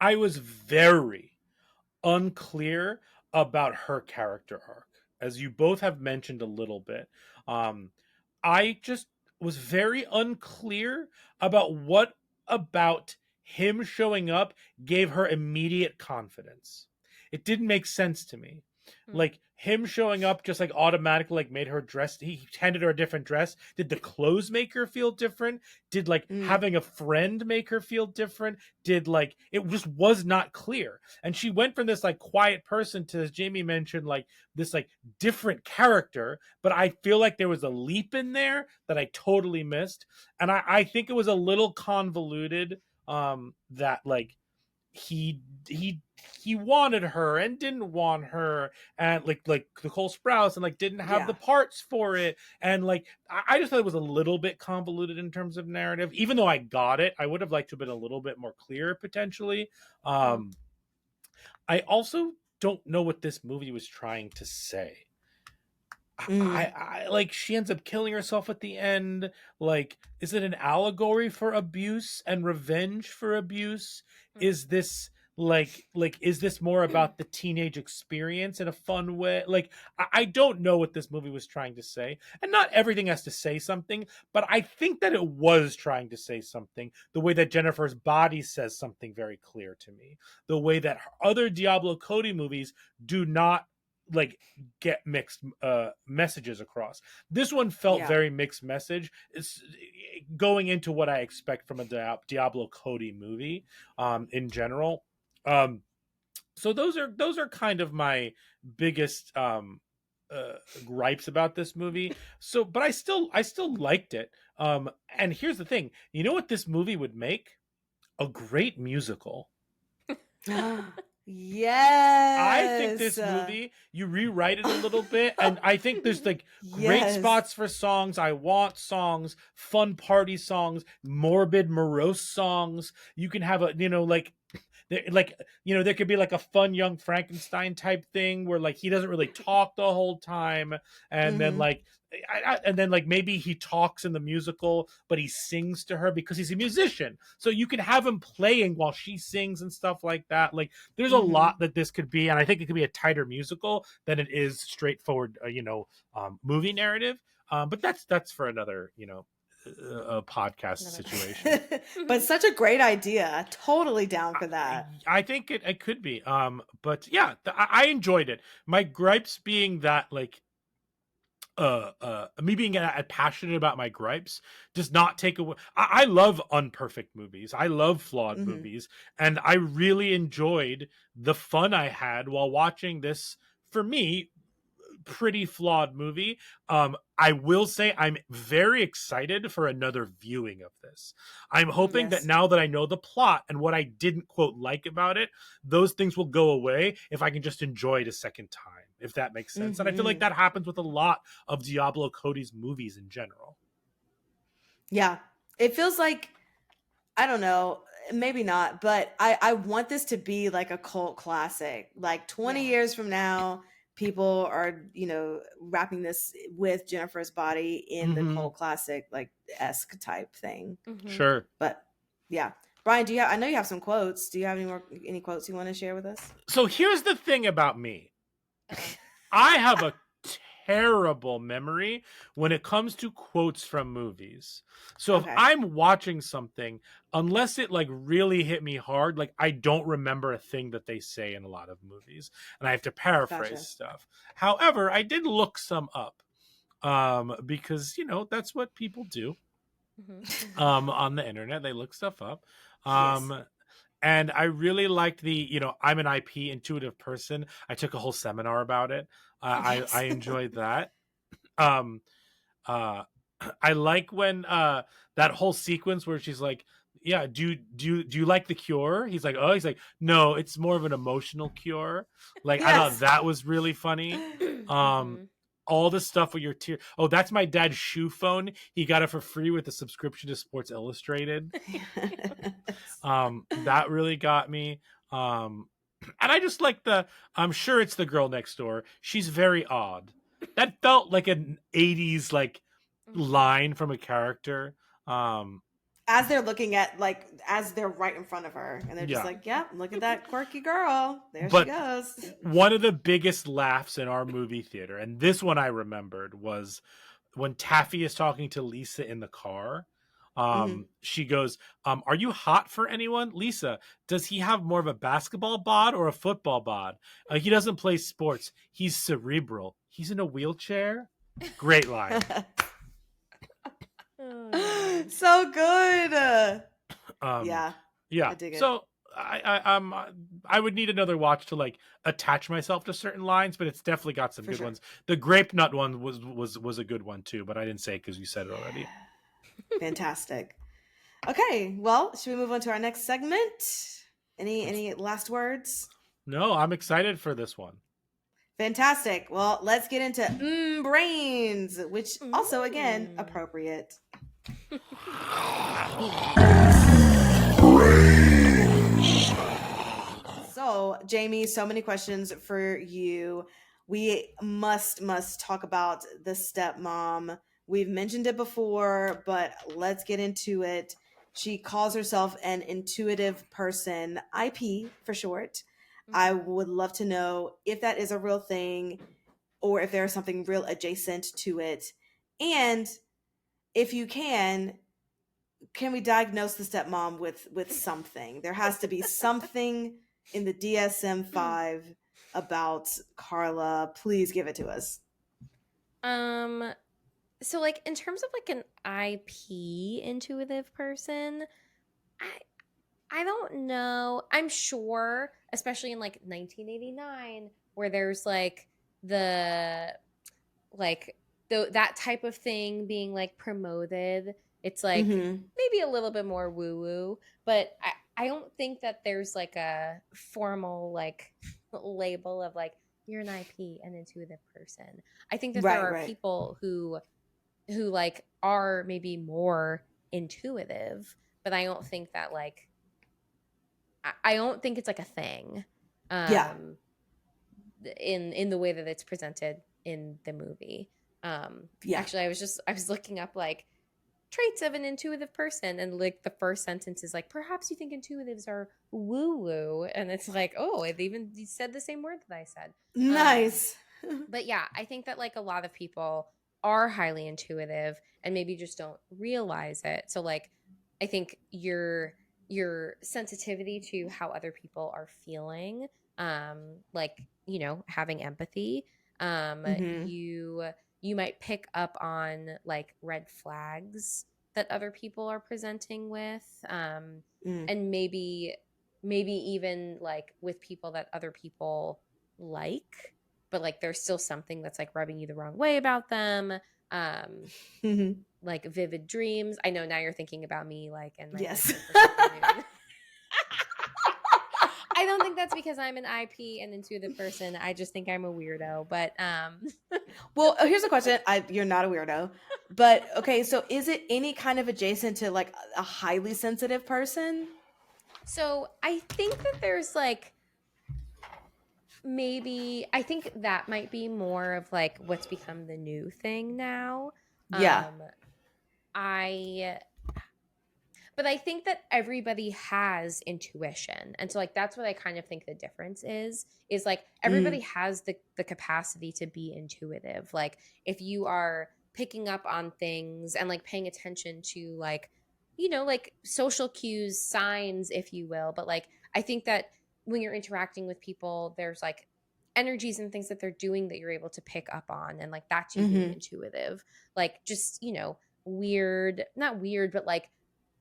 I was very unclear about her character arc, as you both have mentioned a little bit. Um, I just was very unclear about what about him showing up gave her immediate confidence. It didn't make sense to me. Mm. Like him showing up just like automatically like made her dress. He handed her a different dress. Did the clothes make her feel different? Did like Mm. having a friend make her feel different? Did like it just was not clear. And she went from this like quiet person to, as Jamie mentioned, like this like different character. But I feel like there was a leap in there that I totally missed. And I think it was a little convoluted. That like he he he wanted her and didn't want her, and like the Cole Sprouse, and like didn't have the Yeah. parts for it. And like I just thought it was a little bit convoluted in terms of narrative. Even though I got it, I would have liked to have been a little bit more clear potentially. Mm. um I also don't know what this movie was trying to say. Mm. Like she ends up killing herself at the end. Like, is it an allegory for abuse and revenge for abuse? Mm. Is this like is this more about the teenage experience in a fun way? Like, I don't know what this movie was trying to say. And not everything has to say something, but I think that it was trying to say something. The way that Jennifer's Body says something very clear to me. The way that other Diablo Cody movies do not like get mixed messages across. This one felt Yeah. very mixed message. It's going into what I expect from a Diablo Cody movie in general. Um, so those are kind of my biggest gripes about this movie. So, but I still liked it. And here's the thing: you know what this movie would make? A great musical. I think Yes. this movie, you rewrite it a little bit, and I think there's like great Yes. spots for songs. I want songs, fun party songs, morbid, morose songs. You can have a, like there could be like a fun young Frankenstein type thing where like he doesn't really talk the whole time, and then Hmm. like and then like maybe he talks in the musical but he sings to her because he's a musician, so you can have him playing while she sings and stuff like that. Like there's a Hmm. lot that this could be, and I think it could be a tighter musical than it is straightforward movie narrative. But that's for another podcast Another situation. But such a great idea. Totally down for that. I think it could be. But yeah, I enjoyed it. My gripes being that like me being passionate about my gripes does not take away. I love unperfect movies. I love flawed Mhm. movies, and I really enjoyed the fun I had while watching this. For me, pretty flawed movie. I will say I'm very excited for another viewing of this. I'm hoping that Yes. now that I know the plot and what I didn't quote like about it, those things will go away if I can just enjoy it a second time, if that makes sense. And I feel like Mhm. that happens with a lot of Diablo Cody's movies in general. Yeah. It feels like, I don't know, maybe not, but I want this to be like a cult classic. Like 20 Yeah. years from now, people are, wrapping this with Jennifer's body in the Mhm. cult classic, like esque type thing. Sure. But yeah. Brian, I know you have some quotes. Do you have any quotes you want to share with us? So here's the thing about me. Uh-oh. I have a terrible memory when it comes to quotes from movies. So if Okay. I'm watching something, unless it like really hit me hard, like I don't remember a thing that they say in a lot of movies, and I have to paraphrase Gotcha. stuff. However, I did look some up because that's what people do on the internet. They look stuff up. Yes. And I really liked I'm an IP intuitive person. I took a whole seminar about it. Yes. I enjoyed that. Um, uh, I like when that whole sequence where she's like, "Yeah, do you like the cure?" He's like, "Oh," he's like, "No, it's more of an emotional cure." Like I thought Yes. that was really funny. All the stuff with your tear. Oh, that's my dad's shoe phone. He got it for free with a subscription to Sports Illustrated. That really got me. And I just like I'm sure it's the girl next door. She's very odd. That felt like an 80s like line from a character. As they're looking at, like, as they're right in front of her, and they're just Yeah. like, "Yep, look at that quirky girl. There she But goes." one of the biggest laughs in our movie theater, and this one I remembered, was when Taffy is talking to Lisa in the car. Mhm. She goes, "Are you hot for anyone, Lisa? Does he have more of a basketball bod or a football bod? He doesn't play sports. He's cerebral. He's in a wheelchair." Great line. Oh, So good. Um, Yeah, yeah. I dig it. So I would need another watch to like attach myself to certain lines, but it's definitely got some For good sure. ones. The grape nut one was a good one too, but I didn't say it because you said it already. Fantastic. Okay, well, should we move on to our next segment? Any last words? No, I'm excited for this one. Fantastic. Well, let's get into brains, which also again appropriate. So, Jamie, so many questions for you. We must talk about the stepmom. We've mentioned it before, but let's get into it. She calls herself an intuitive person, IP for short. I would love to know if that is a real thing or if there is something real adjacent to it. And if you can we diagnose the stepmom with something? There has to be something in the DSM-5 about Carla. Please give it to us. So like in terms of like an IP intuitive person, I don't know. I'm sure, especially in like 1989, where there's like the that type of thing being like promoted. It's like maybe a little bit more woo woo, but I don't think that there's like a formal like label of like you're an IP, an intuitive person. I think that there are Right. people who like are maybe more intuitive, but I don't think that like I don't think it's like a thing. Yeah. In the way that it's presented in the movie. Yeah. Actually, I was looking up like traits of an intuitive person, and like the first sentence is like, perhaps you think intuitives are woo woo, and it's like, oh, it even said the same word that I said. Nice. But yeah, I think that like a lot of people are highly intuitive and maybe just don't realize it. So like I think your sensitivity to how other people are feeling, like, you know, having empathy, Mm-hmm. you might pick up on like red flags that other people are presenting with, Mm. and maybe even like with people that other people like, but like there's still something that's like rubbing you the wrong way about them. um Mm-hmm. like vivid dreams. I know now you're thinking about me, like, and my Yes. 19th moon. I don't think that's because I'm an IP and intuitive person. I just think I'm a weirdo. But Well, here's a question. You're not a weirdo, but okay. So, is it any kind of adjacent to like a highly sensitive person? so I think that there's like maybe I think that might be more of like what's become the new thing now. Yeah. I But I think that everybody has intuition. And so like that's what I kind of think the difference is like everybody Mm. has the capacity to be intuitive. Like if you are picking up on things and like paying attention to like, you know, like social cues, signs, if you will. But like I think that when you're interacting with people, there's like energies and things that they're doing that you're able to pick up on, and like that's you being Mm-hmm. intuitive. Like just, you know, weird, not weird, but like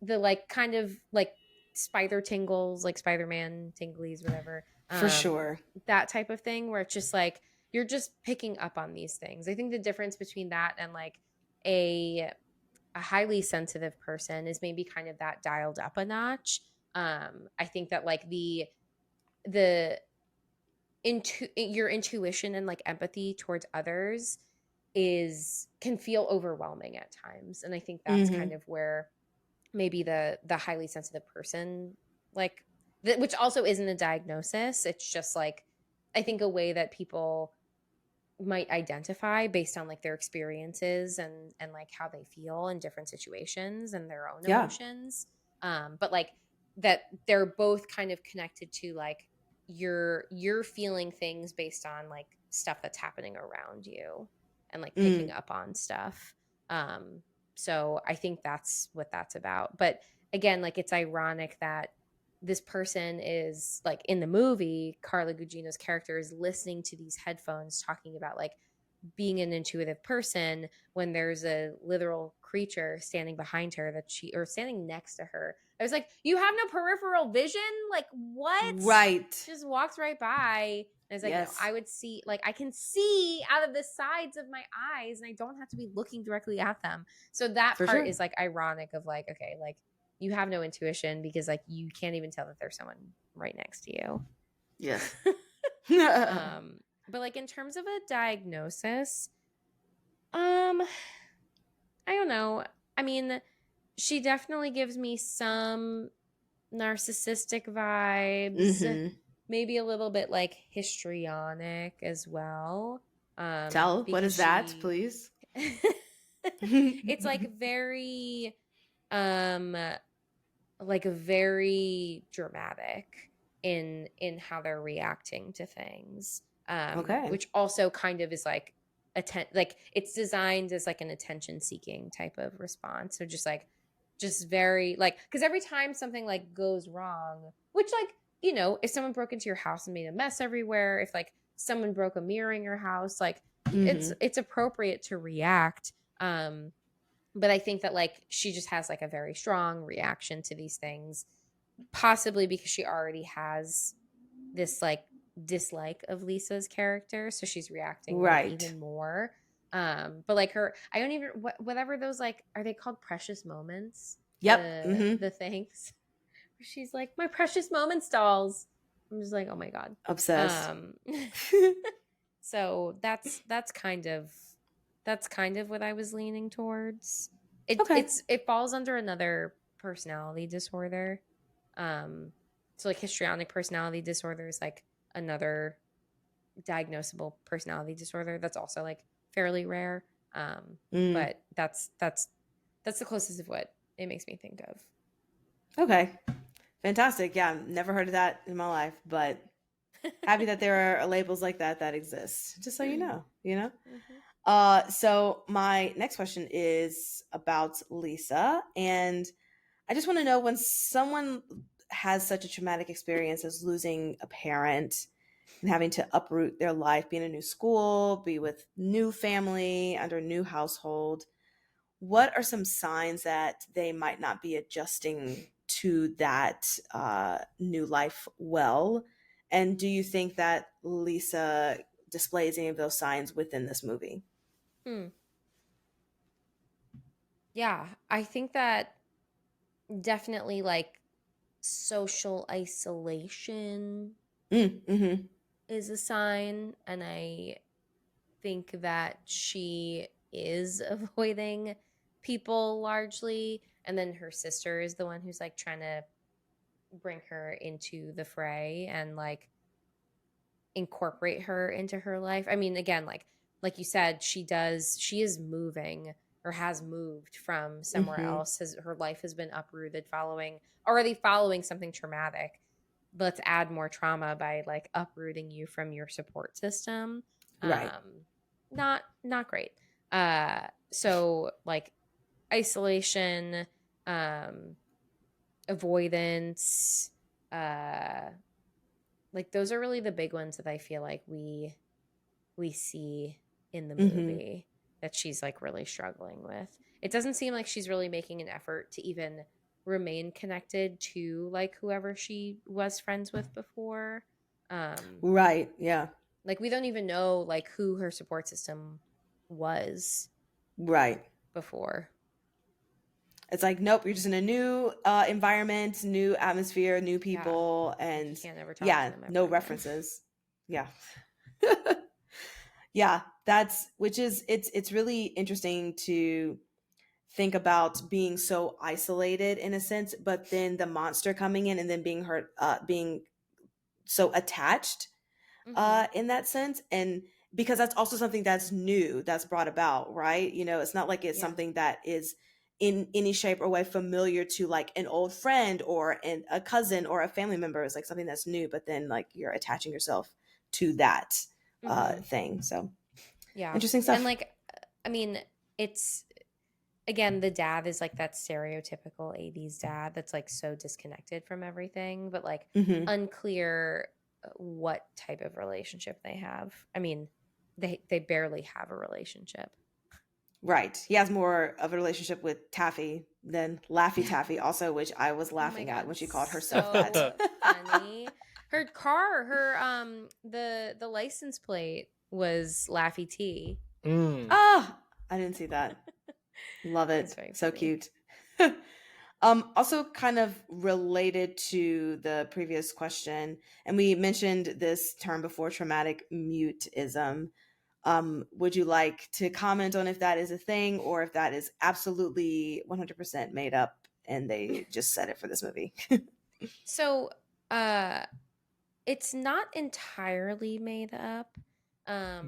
the like kind of like spider tingles, like Spider-Man tinglies, whatever. For sure. That type of thing where it's just like you're just picking up on these things. I think the difference between that and like a highly sensitive person is maybe kind of that dialed up a notch. I think that like the your intuition and like empathy towards others is can feel overwhelming at times, and I think that's Mm-hmm. kind of where maybe the highly sensitive person, like which also isn't a diagnosis, it's just like I think a way that people might identify based on like their experiences and like how they feel in different situations and their own Yeah. emotions. But like that they're both kind of connected to like you're feeling things based on like stuff that's happening around you and like picking Mm. up on stuff. So I think that's what that's about. But again, like it's ironic that this person is like in the movie, Carla Gugino's character is listening to these headphones talking about like being an intuitive person when there's a literal creature standing behind her that she or standing next to her. I was like, you have no peripheral vision? Like what? Right. Just walks right by. And I was like, no, Yes. I would see, like I can see out of the sides of my eyes and I don't have to be looking directly at them. So that For part sure. is like ironic of like, okay, like you have no intuition because like you can't even tell that there's someone right next to you. Yes. But like in terms of a diagnosis, I don't know. I mean, she definitely gives me some narcissistic vibes, Mm-hmm. maybe a little bit like histrionic as well. Tell what Because is that, she please? it's like very um like very dramatic in how they're reacting to things, Okay. which also kind of is like like it's designed as like an attention seeking type of response. So just very like because every time something like goes wrong, which like, you know, if someone broke into your house and made a mess everywhere, if like someone broke a mirror in your house, like Mm-hmm. it's appropriate to react. But I think that like she just has like a very strong reaction to these things, possibly because she already has this like dislike of Lisa's character, so she's reacting like Right. even more. But like her, I don't even whatever those like are they called precious moments? Yep. Mm-hmm. The things where she's like my precious moments dolls. I'm just like, oh my god. Obsessed. So that's kind of what I was leaning towards. Okay. It falls under another personality disorder. So like histrionic personality disorder is like another diagnosable personality disorder that's also like fairly rare. Mm. But that's the closest of what it makes me think of. Okay. Fantastic. Yeah, never heard of that in my life, but happy that there are labels like that exist. Just so you know, you know. So my next question is about Lisa, and I just want to know, when someone has such a traumatic experience as losing a parent and having to uproot their life, be in a new school, be with new family, under a new household, what are some signs that they might not be adjusting to that new life well? And do you think that Lisa displays any of those signs within this movie? Hmm. Yeah, I think that definitely like social isolation Mm-hmm. is a sign, and I think that she is avoiding people largely, and then her sister is the one who's like trying to bring her into the fray and like incorporate her into her life. I mean, again, like you said, she is moving or has moved from somewhere Mm-hmm. else. Her life has been uprooted following something traumatic. Let's add more trauma by like uprooting you from your support system. Right. Not great. So like isolation, um, avoidance, uh like those are really the big ones that I feel like we see in the Mm-hmm. movie that she's like really struggling with. It doesn't seem like she's really making an effort to even remain connected to like whoever she was friends with before. Um Right. Yeah. like we don't even know like who her support system was Right. before. It's like, nope, you're just in a new environment, new atmosphere, new Yeah. people, Like you and can't ever talk to yeah, them ever no again. references. Yeah. Yeah, it's really interesting to think about being so isolated in a sense, but then the monster coming in and then being hurt, being so attached Mhm. in that sense. And because that's also something that's new, that's brought about, right? It's not like it's Yeah. something that is in any shape or way familiar to like an old friend or a cousin or a family member. It's like something that's new, but then like you're attaching yourself to that Mhm. thing. So Yeah. interesting And stuff. like I mean, it's again, the dad is like that stereotypical 80s dad that's like so disconnected from everything, but like Hmm. unclear what type of relationship they have. I mean, they barely have a relationship. Right. He has more of a relationship with Taffy than Laffy Yeah. Taffy, also, which I was Oh my laughing at god, when she called herself that. so funny. Her car, the license plate was Laffy T. Mm. Ah, I didn't see that. Love That's it. very So funny. cute. Also kind of related to the previous question, and we mentioned this term before, traumatic mutism. Would you like to comment on if that is a thing or if that is absolutely 100% made up and they just said it for this movie? So, uh it's not entirely made up.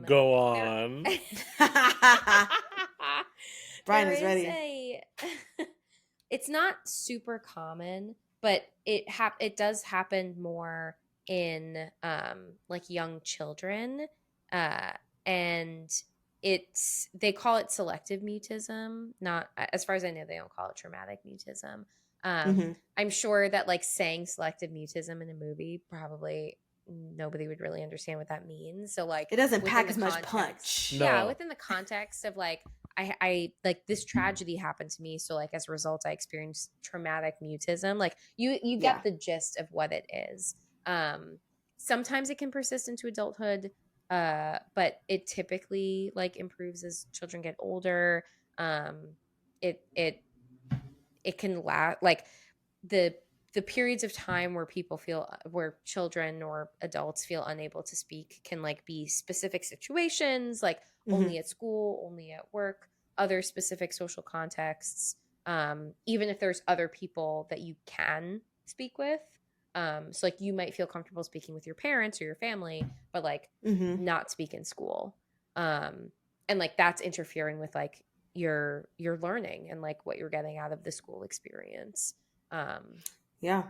Go There on. Brian there is is ready. a it's not super common, but it does happen more in like young children. Uh and it's they call it selective mutism, not as far as I know they don't call it traumatic mutism. Hmm. I'm sure that like saying selective mutism in a movie probably nobody would really understand what that means. So like It doesn't within pack the as much context, punch. yeah, No. within the context of like I like this tragedy happened to me, so like as a result I experienced traumatic mutism. Like you Yeah. get the gist of what it is. Um Sometimes it can persist into adulthood, but it typically like improves as children get older. Um it it it can last like the the periods of time where people feel where children or adults feel unable to speak can like be specific situations, like Hmm. only at school, only at work, other specific social contexts, even if there's other people that you can speak with. So like you might feel comfortable speaking with your parents or your family, but like Hmm. not speak in school. um and like that's interfering with like your learning and like what you're getting out of the school experience. um Yeah.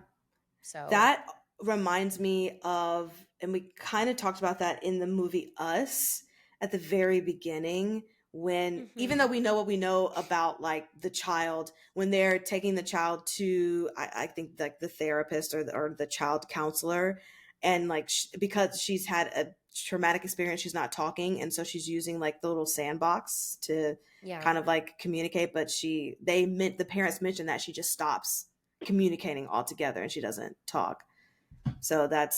so That reminds me of, and we kind of talked about that in the movie Us at the very beginning, when, even though Mhm. we know what we know about like the child, when they're taking the child to, I think like the therapist or the child counselor, and like because she's had a traumatic experience, she's not talking, and so she's using like the little sandbox to Yeah. kind of like communicate, but the parents mentioned that she just stops communicating altogether and she doesn't talk. So that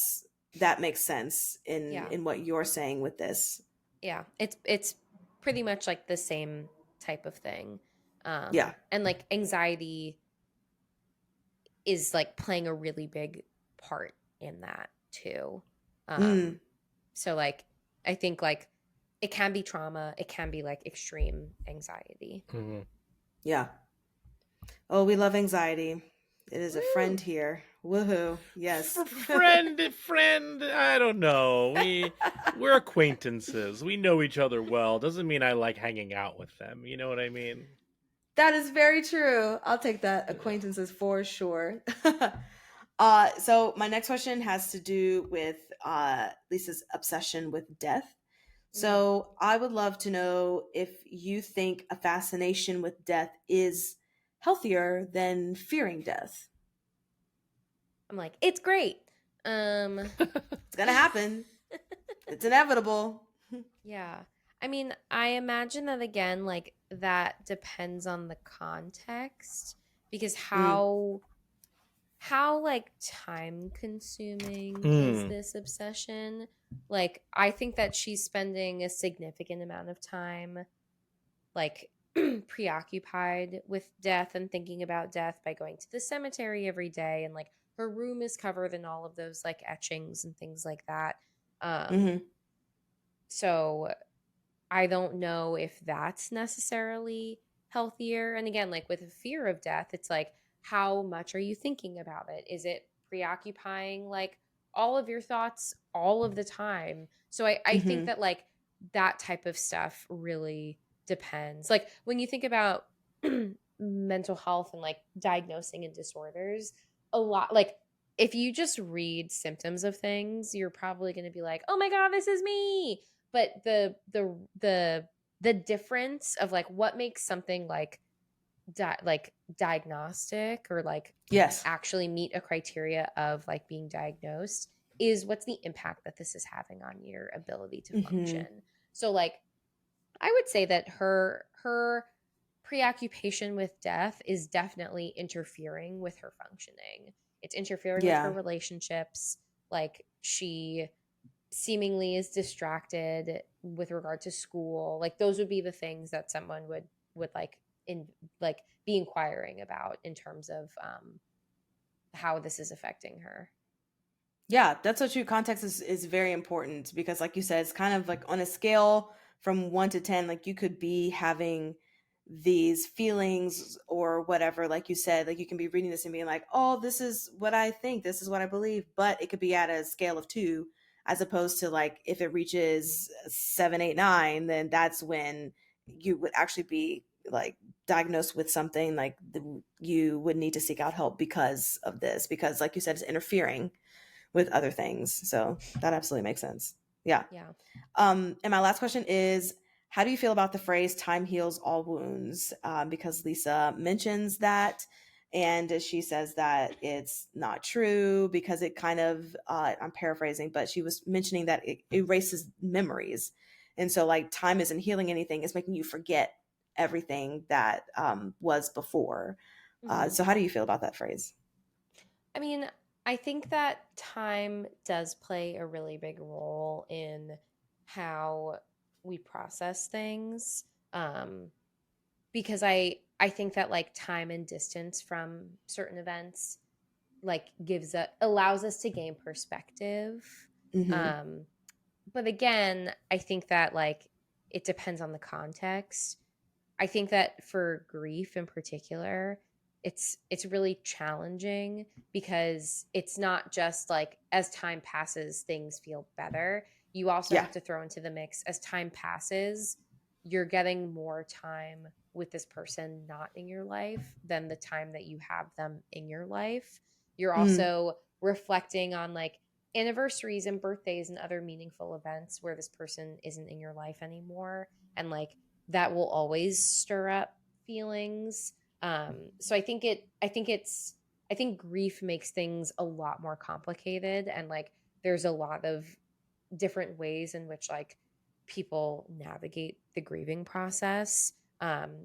makes sense Yeah. in what you're saying with this. Yeah. It's pretty much like the same type of thing. Yeah. And like anxiety is like playing a really big part in that too. Mm, So like I think like it can be trauma, it can be like extreme anxiety. Mm-hmm. yeah. Oh, we love anxiety. It is a Woo! friend here. Woohoo. Yes. Friend, I don't know. We're acquaintances. We know each other well. Doesn't mean I like hanging out with them. You know what I mean? That is very true. I'll take that. Acquaintances for sure. So my next question has to do with Lisa's obsession with death. Mm. So I would love to know if you think a fascination with death is healthier than fearing death. I'm like, it's great. It's gonna happen. It's inevitable. Yeah. I mean, I imagine that again, like that depends on the context because Mm, how like time consuming is Hmm. this obsession? Like I think that she's spending a significant amount of time like preoccupied with death and thinking about death by going to the cemetery every day, and like her room is covered in all of those like etchings and things like that. hmm So I don't know if that's necessarily healthier. And again, like with a fear of death, it's like, how much are you thinking about it? Is it preoccupying like all of your thoughts all of the time? So I think hmm that like that type of stuff really depends. Like when you think about mental health and like diagnosing and disorders, a lot like if you just read symptoms of things, you're probably going to be like, "Oh my god, this is me." But the difference of like what makes something like like diagnostic or like Yes. actually meet a criteria of like being diagnosed is what's the impact that this is having on your ability to hmm function. So like I would say that her preoccupation with death is definitely interfering with her functioning. It's interfering with her Yeah. relationships. Like she seemingly is distracted with regard to school. Like those would be the things that someone would like in like be inquiring about in terms of how this is affecting her. Yeah, that's so true. Context is very important because, like you said, it's kind of like on a scale from 1 to 10, like you could be having these feelings or whatever, like you said, like you can be reading this and being like, oh, this is what I think, this is what I believe, but it could be at a scale of 2, as opposed to like if it reaches 7, 8, 9, then that's when you would actually be like diagnosed with something like you would need to seek out help because of this, because like you said, it's interfering with other things. So that absolutely makes sense. Yeah. Yeah. And my last question is, how do you feel about the phrase "time heals all wounds"? Because Lisa mentions that, and she says that it's not true because it kind of, I'm paraphrasing, but she was mentioning that it erases memories. And so, like, time isn't healing anything, it's making you forget everything that was before. Mhm. So, how do you feel about that phrase? I mean, I think that time does play a really big role in how we process things. Because I think that like time and distance from certain events like allows us to gain perspective. Hmm Um, but again, I think that like it depends on the context. I think that for grief in particular, it's really challenging because it's not just like as time passes things feel better. You also Yeah. have to throw into the mix as time passes, you're getting more time with this person not in your life than the time that you have them in your life. You're Mm, also reflecting on like anniversaries and birthdays and other meaningful events where this person isn't in your life anymore, and like that will always stir up feelings. So I think grief makes things a lot more complicated, and like there's a lot of different ways in which like people navigate the grieving process,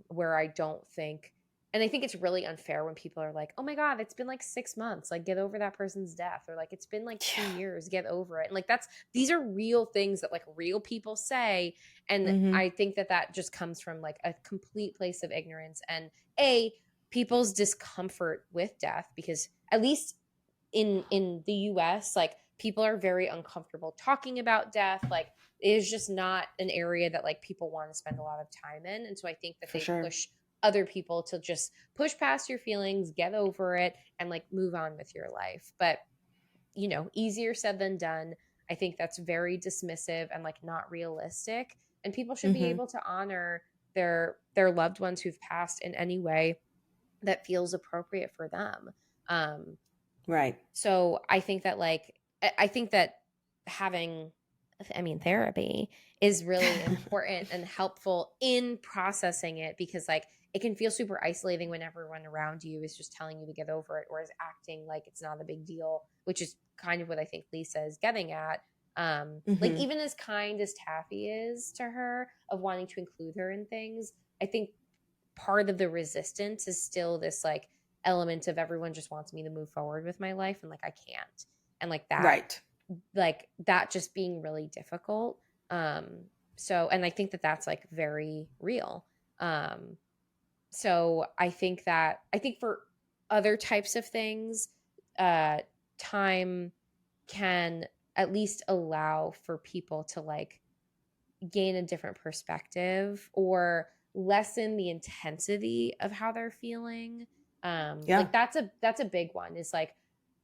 where I don't think, and I think it's really unfair when people are like, oh my god, it's been like 6 months, like get over that person's death, or like it's been like 2 years, get over it. And like these are real things that like real people say, and Mm-hmm. I think that just comes from like a complete place of ignorance and a people's discomfort with death, because at least in the US, like people are very uncomfortable talking about death. Like it is just not an area that like people want to spend a lot of time in. And so I think that For they sure. push other people to just push past your feelings, get over it, and like move on with your life. But you know, easier said than done. I think that's very dismissive and like not realistic. And people should be Mm-hmm. able to honor loved ones who've passed in any way that feels appropriate for them. Um, Right. so I think that like I think that having therapy is really important and helpful in processing it, because like it can feel super isolating when everyone around you is just telling you to get over it or is acting like it's not a big deal, which is kind of what I think Lisa is getting at. Like Mm-hmm. even as kind as Taffy is to her of wanting to include her in things, I think part of the resistance is still this like element of everyone just wants me to move forward with my life, and like I can't, and Right. like that just being really difficult. um so, and I think that that's like very real. So I think for other types of things, time can at least allow for people to like gain a different perspective or lessen the intensity of how they're feeling. Yeah. Like that's a big one, is like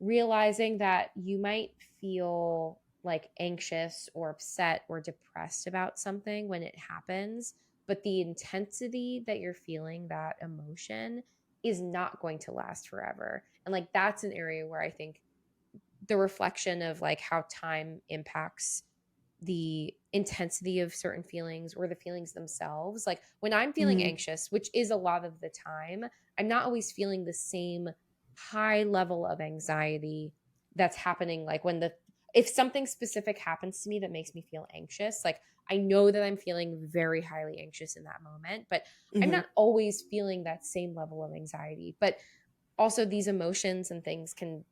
realizing that you might feel like anxious or upset or depressed about something when it happens, but the intensity that you're feeling that emotion is not going to last forever. And like that's an area where I think the reflection of like how time impacts the intensity of certain feelings or the feelings themselves. Like when I'm feeling Mm-hmm. anxious, which is a lot of the time, I'm not always feeling the same high level of anxiety that's happening. Like if something specific happens to me that makes me feel anxious, like I know that I'm feeling very highly anxious in that moment, but I'm Mm-hmm. not always feeling that same level of anxiety. But also these emotions and things can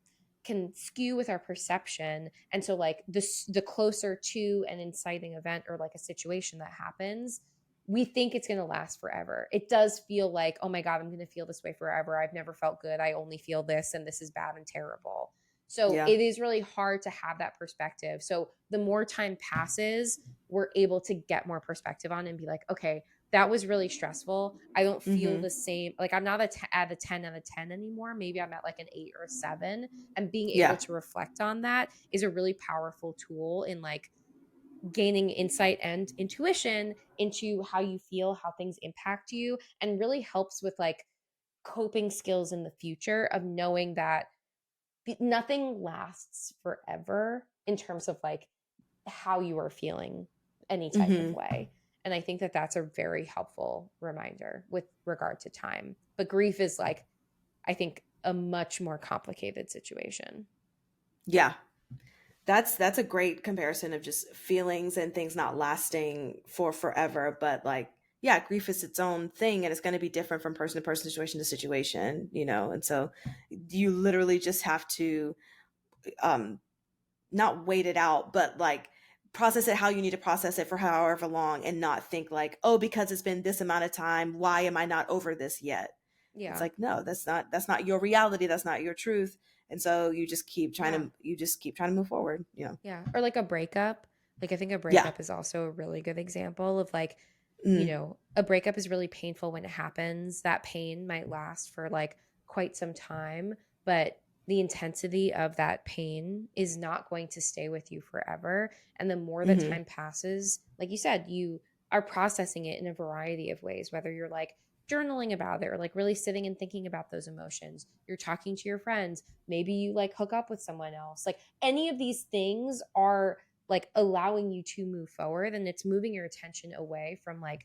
skew with our perception, and so like the closer to an inciting event or like a situation that happens, we think it's going to last forever. It does feel like, oh my god, I'm going to feel this way forever, I've never felt good, I only feel this, and this is bad and terrible. So Yeah. it is really hard to have that perspective. So the more time passes, we're able to get more perspective on and be like, okay, that was really stressful. I don't feel Mm-hmm. the same. Like I'm not at a 10 out of 10 anymore. Maybe I'm at like an 8 or a 7. And being able Yeah. to reflect on that is a really powerful tool in like gaining insight and intuition into how you feel, how things impact you, and really helps with like coping skills in the future of knowing that nothing lasts forever in terms of like how you are feeling any type of Mm-hmm. way. And I think that that's a very helpful reminder with regard to time. But grief is like, I think, a much more complicated situation. Yeah. That's a great comparison of just feelings and things not lasting for forever, but like yeah, grief is its own thing and it's going to be different from person to person, situation to situation, you know. And so you literally just have to um not wait it out, but like process it how you need to process it for however long, and not think like, oh, because it's been this amount of time, why am I not over this yet? It's Yeah. like, no, that's not your reality, that's not your truth. And so Yeah. you just keep trying to move forward, you know. Yeah. Or like a breakup. Like I think a Yeah. breakup is also a really good example of like, you Mm, know, a breakup is really painful when it happens. That pain might last for like quite some time, but the intensity of that pain is not going to stay with you forever. And the more that mm-hmm. time passes, like you said, you are processing it in a variety of ways, whether you're like journaling about it or like really sitting and thinking about those emotions. You're talking to your friends. Maybe you like hook up with someone else. Like any of these things are like allowing you to move forward, and it's moving your attention away from like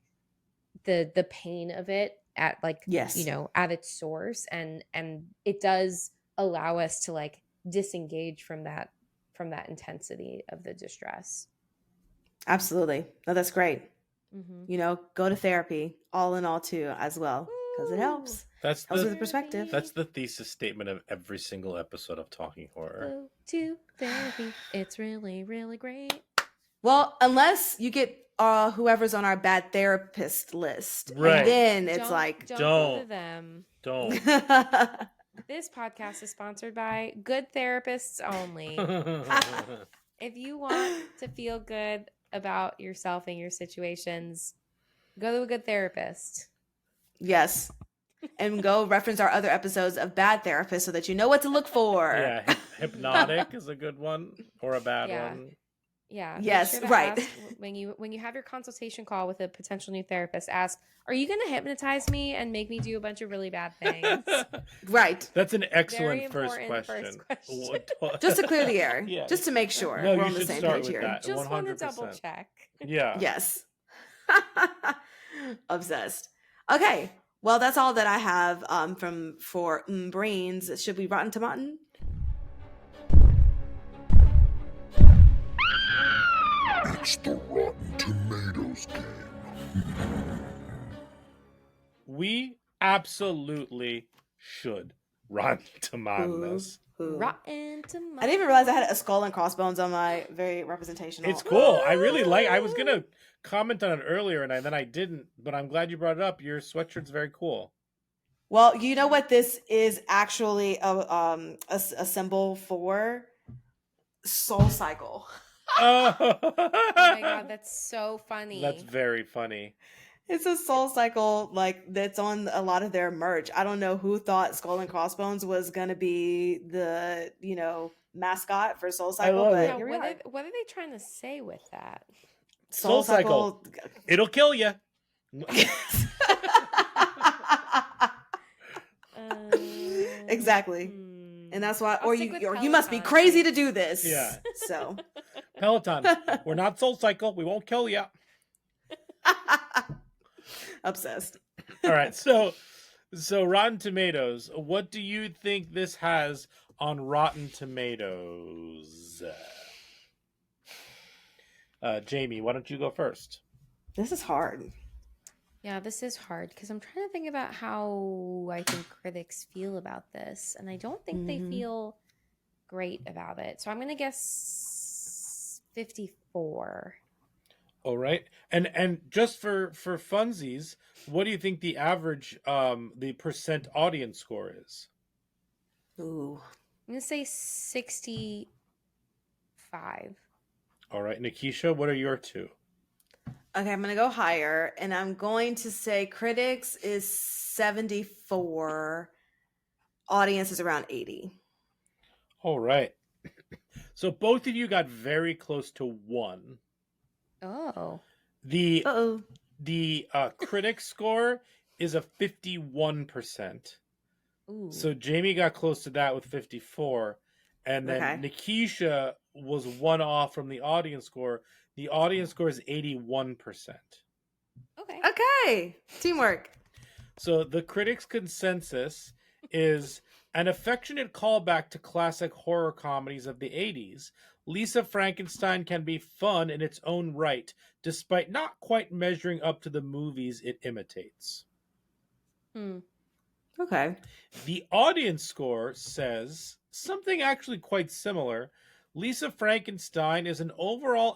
the pain of it at like Yes. at its source, and it does allow us to like disengage from that intensity of the distress. Absolutely. No, that's great. Mm-hmm. Go to therapy, all in all, too, as well, because it helps. That's Helps with the the perspective. that's the thesis statement of every single episode of Talking Horror. Go to therapy. It's really, really great. Well, unless you get whoever's on our bad therapist list, Right. and then it's Don't like, go Don't. to them. Don't. This podcast is sponsored by Good Therapists Only. If you want to feel good about yourself and your situations, go to a good therapist. Yes. And go reference our other episodes of Bad Therapists so that you know what to look for. Yeah, hypnotic is a good one, or a bad Yeah. one. Yeah. Make Yes, sure to right. ask when you have your consultation call with a potential new therapist, ask, are you going to hypnotize me and make me do a bunch of really bad things? Right. That's an Very excellent first important question. first Just to clear the air. Yeah. Just to make sure No, we're you on the should same start page with here. that. Just want to 100%. double check. Yeah. Yes. Obsessed. Okay. Well, that's all that I have for brains. Should we rotten tomatin? It's the Rotten Tomatoes game. We absolutely should run to madness. Rotten tomato. I didn't even realize I had a skull and crossbones on my very representational. It's cool. I really like. I was gonna comment on it earlier, and then I didn't. But I'm glad you brought it up. Your sweatshirt's very cool. Well, you know what this is actually a symbol for? Soul Cycle. Oh. Oh my god, that's so funny. That's very funny. It's a Soul Cycle that's on a lot of their merch. I don't know who thought Skull and Crossbones was gonna be the mascot for Soul Cycle, love but it. Yeah, here we what are. are they trying to say with that? Soul Cycle. It'll kill you. Exactly. And that's why, I'll or stick with you must be Peloton. crazy to do this. Yeah. So Peloton. We're not Soul Cycle. We won't kill you. obsessed. All right. So Rotten Tomatoes. What do you think this has on Rotten Tomatoes? Jamie, why don't you go first? This is hard. Yeah, this is hard because I'm trying to think about how I think critics feel about this, and I don't think they feel great about it. So I'm going to guess 54. All right. And just for funsies, what do you think the average the percent audience score is? Ooh. I'm going to say 65. All right, Nikisha, what are your two? Okay, I'm gonna go higher, and I'm going to say critics is 74. Audience is around 80. All right. So both of you got very close to 1. Oh. The Uh-oh. critic score is a 51%. Ooh. So Jamie got close to that with 54, and then Okay. Nikisha was 1 off from the audience score. The audience score is 81%. Okay. Okay. Teamwork. So the critics' consensus is an affectionate callback to classic horror comedies of the 80s. Lisa Frankenstein can be fun in its own right, despite not quite measuring up to the movies it imitates. Okay. The audience score says something actually quite similar. Lisa Frankenstein is an overall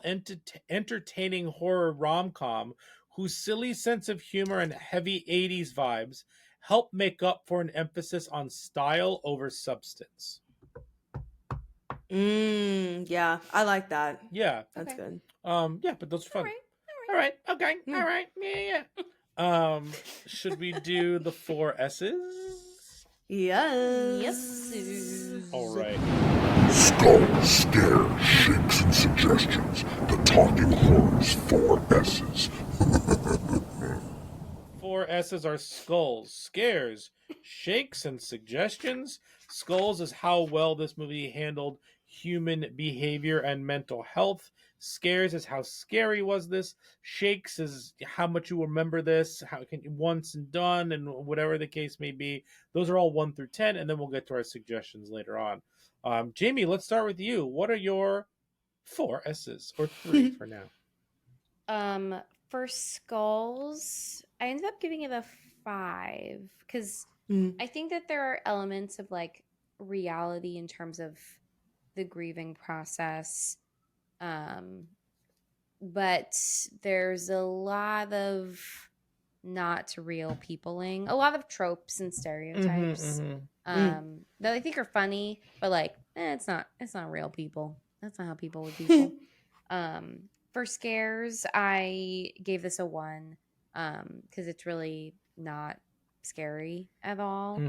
entertaining horror rom-com whose silly sense of humor and heavy 80s vibes help make up for an emphasis on style over substance. Yeah, I like that. Yeah. That's Okay. good. Yeah, but those are fun. All right. All right. Okay. All right. Yeah. Should we do the 4 S's? Yes. Yes. All right. Skull, scare, shakes, and suggestions. The Talking Horrors 4 S's. 4 S's are skulls, scares, shakes, and suggestions. Skulls is how well this movie handled human behavior and mental health. Scares is how scary was this. Shakes is how much you remember this, how can you once and done, and whatever the case may be. Those are all 1 through 10, and then we'll get to our suggestions later on. Jamie, let's start with you. What are your 4 S's or 3 for now? For Skulls, I ended up giving it a 5 because I think that there are elements of like reality in terms of the grieving process. But there's a lot of not real peopling, a lot of tropes and stereotypes that I think are funny, but like it's not real people. That's not how people would people. For Scares, I gave this a 1 because it's really not scary at all.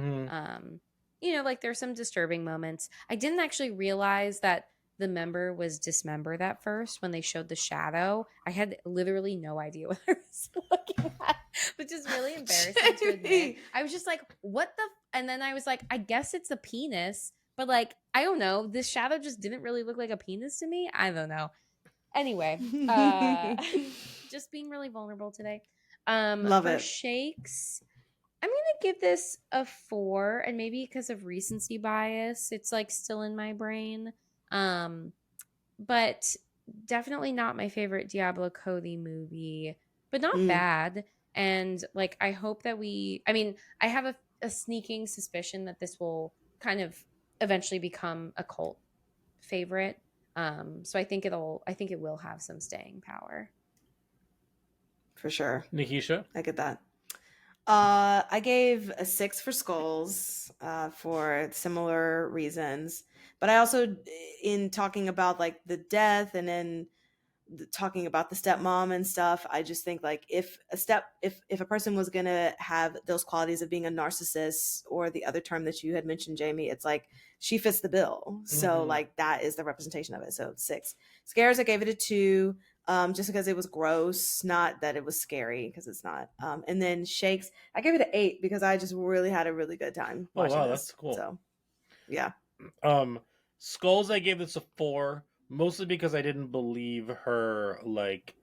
Like there's some disturbing moments. I didn't actually realize that the member was dismembered at first when they showed the shadow. I had literally no idea what I was looking at, which is really embarrassing to admit. I was just like, what the? And then I was like, I guess it's a penis, but like, I don't know. This shadow just didn't really look like a penis to me. I don't know. Anyway, just being really vulnerable today. Love for it. Shakes, I'm gonna give this a 4, and maybe because of recency bias, it's like still in my brain. But definitely not my favorite Diablo Cody movie, but not bad. And like, I hope that I have a sneaking suspicion that this will kind of eventually become a cult favorite. So I think it will have some staying power. For sure. Nikisha? I get that. I gave a 6 for Skulls for similar reasons. But I also, in talking about like the death and then talking about the stepmom and stuff, I just think like if a person was gonna have those qualities of being a narcissist, or the other term that you had mentioned, Jamie, it's like she fits the bill. So like that is the representation of it. So 6. Scares, I gave it a 2. Just because it was gross, not that it was scary, because it's not. And then Shakes, I gave it an 8 because I just really had a really good time watching this. That's cool. So, yeah. Skulls, I gave this a 4, mostly because I didn't believe her like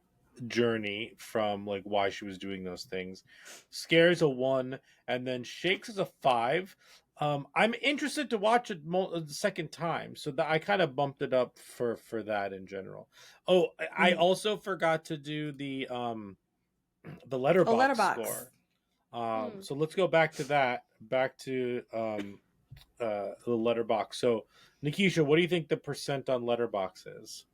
journey from like why she was doing those things. Scares a 1, and then Shakes is a 5. I'm interested to watch it the second time, so that I kind of bumped it up for that in general. Oh, I also forgot to do the Letterboxd score. So let's go back to that. Back to the Letterboxd. So Nikisha, what do you think the percent on Letterboxd is?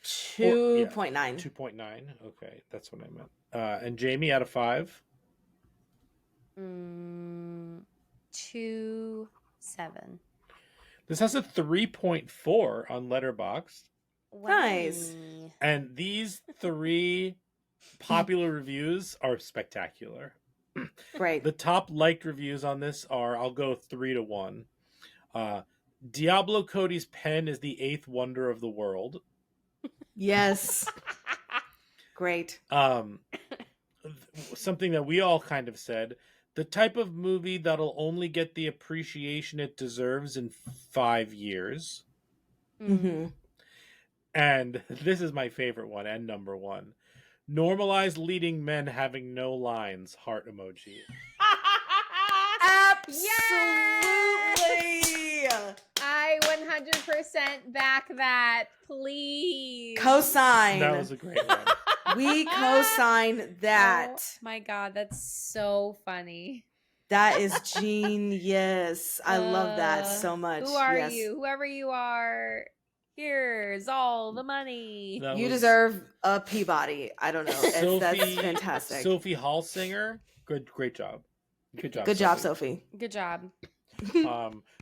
2.9. 2.9. Okay, that's what I meant. And Jamie, out of 5? 2.7. This has a 3.4 on Letterboxd. Nice. And these 3 popular reviews are spectacular. Great. The top liked reviews on this are, I'll go 3 to 1. Diablo Cody's pen is the 8th wonder of the world. Yes. Great. Something that we all kind of said, the type of movie that'll only get the appreciation it deserves in 5 years. And this is my favorite one and number 1. Normalize leading men having no lines, heart emoji. Absolutely. I 100% back that, please. Cosign. That was a great one. We co-sign that. Oh my God, that's so funny. That is genius. I love that so much. Who are you? Whoever you are, here's all the money. You deserve a Peabody. I don't know. That's fantastic. Sophie Hallsinger, great job. Good job, Sophie. Good job.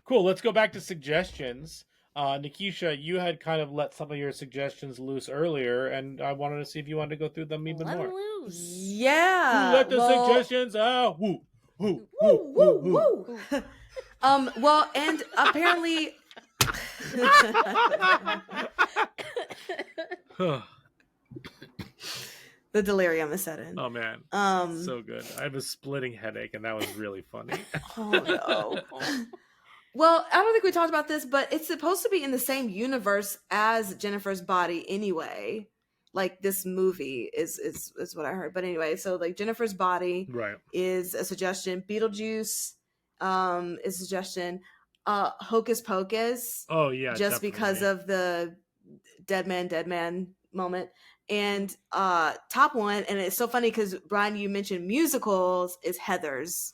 Cool. Let's go back to suggestions. Nikisha, you had kind of let some of your suggestions loose earlier, and I wanted to see if you wanted to go through them even more. Loose. Yeah. Who let the suggestions out? Woo. Woo. Woo. Woo. Woo. Well, and apparently. The delirium is set in. Oh man, so good. I have a splitting headache, and that was really funny. Oh no. Well, I don't think we talked about this, but it's supposed to be in the same universe as Jennifer's Body anyway. Like this movie is what I heard. But anyway, so like Jennifer's Body Right. is a suggestion. Beetlejuice is a suggestion. Hocus Pocus, Oh yeah, just definitely. because of the dead man moment. And top one, and it's so funny because Brian, you mentioned musicals, is Heathers.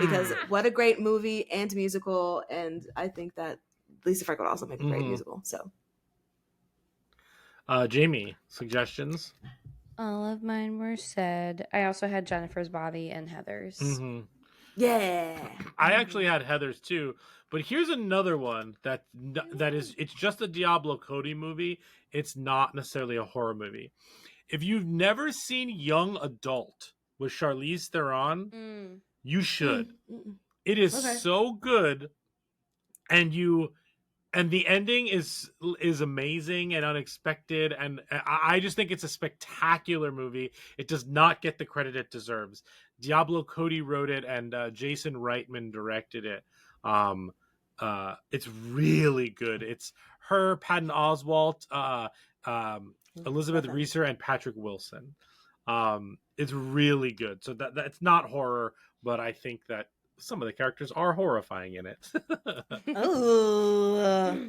Because what a great movie and musical, and I think that Lisa Frank would also make a great musical. So, Jamie, suggestions? All of mine were said. I also had Jennifer's Body and Heather's. Mm-hmm. yeah, I actually had Heather's too, but here's another one that is it's just a Diablo Cody movie. It's not necessarily a horror movie. If you've never seen Young Adult with Charlize Theron, you should. It is so good, and the ending is amazing and unexpected, and I just think it's a spectacular movie. It does not get the credit it deserves. Diablo Cody wrote it, and Jason Reitman directed it. It's really good. It's her, Patton Oswalt, Elizabeth Reeser, and Patrick Wilson. It's really good. So that's not horror, but I think that some of the characters are horrifying in it. oh,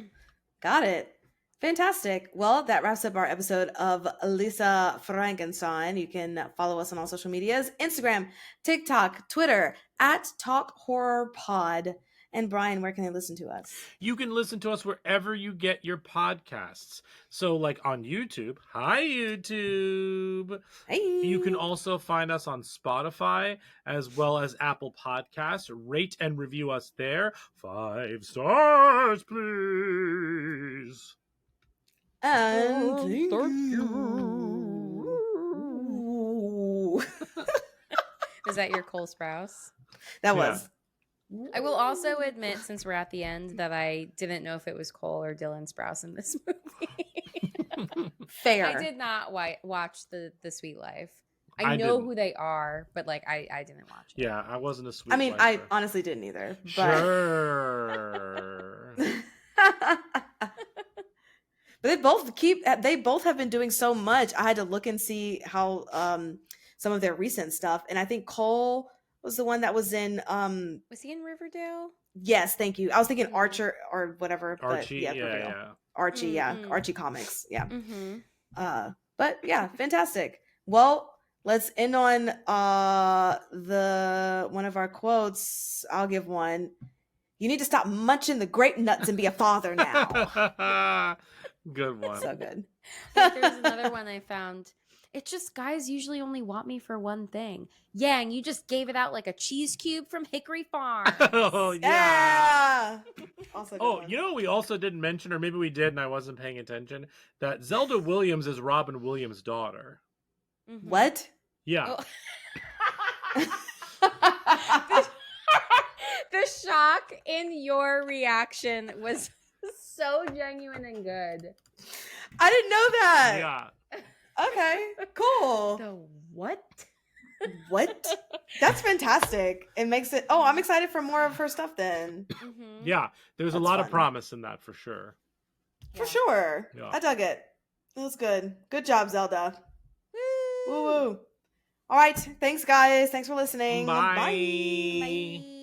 got it. Fantastic. Well, that wraps up our episode of Lisa Frankenstein. You can follow us on all social medias: Instagram, TikTok, Twitter @TalkHorrorPod. And Brian, where can they listen to us? You can listen to us wherever you get your podcasts. So like on YouTube. Hi, YouTube. Hey. You can also find us on Spotify as well as Apple Podcasts. Rate and review us there. 5 stars, please. And thank you. Is that your Cole Sprouse? That was. I will also admit, since we're at the end, that I didn't know if it was Cole or Dylan Sprouse in this movie. Fair. I did not watch the Sweet Life. I know who they are, but like I didn't watch it. Yeah, I wasn't a Sweet I mean, Lifer. I honestly didn't either. But... Sure. But they both have been doing so much. I had to look and see how some of their recent stuff. And I think Cole was the one that was in was he in Riverdale? Yes, thank you. I was thinking Archer or whatever. Archie, but yeah. Archie, Archie comics. Yeah. But yeah, fantastic. Well, let's end on one of our quotes. I'll give one. You need to stop munching the grape nuts and be a father now. Good one. So good. There's another one I found. It's just guys usually only want me for one thing. Yeah, and you just gave it out like a cheese cube from Hickory Farm. Oh, yeah. Also oh, you know, we also didn't mention, or maybe we did and I wasn't paying attention, that Zelda Williams is Robin Williams' daughter. Mm-hmm. What? Yeah. Oh. The shock in your reaction was so genuine and good. I didn't know that. Yeah. Okay, cool. The what? What? That's fantastic. It makes it. Oh, I'm excited for more of her stuff then. Mm-hmm. Yeah, there's a lot of promise in that for sure. For sure. Yeah. I dug it. It was good. Good job, Zelda. Woo woo. All right. Thanks, guys. Thanks for listening. Bye. Bye. Bye.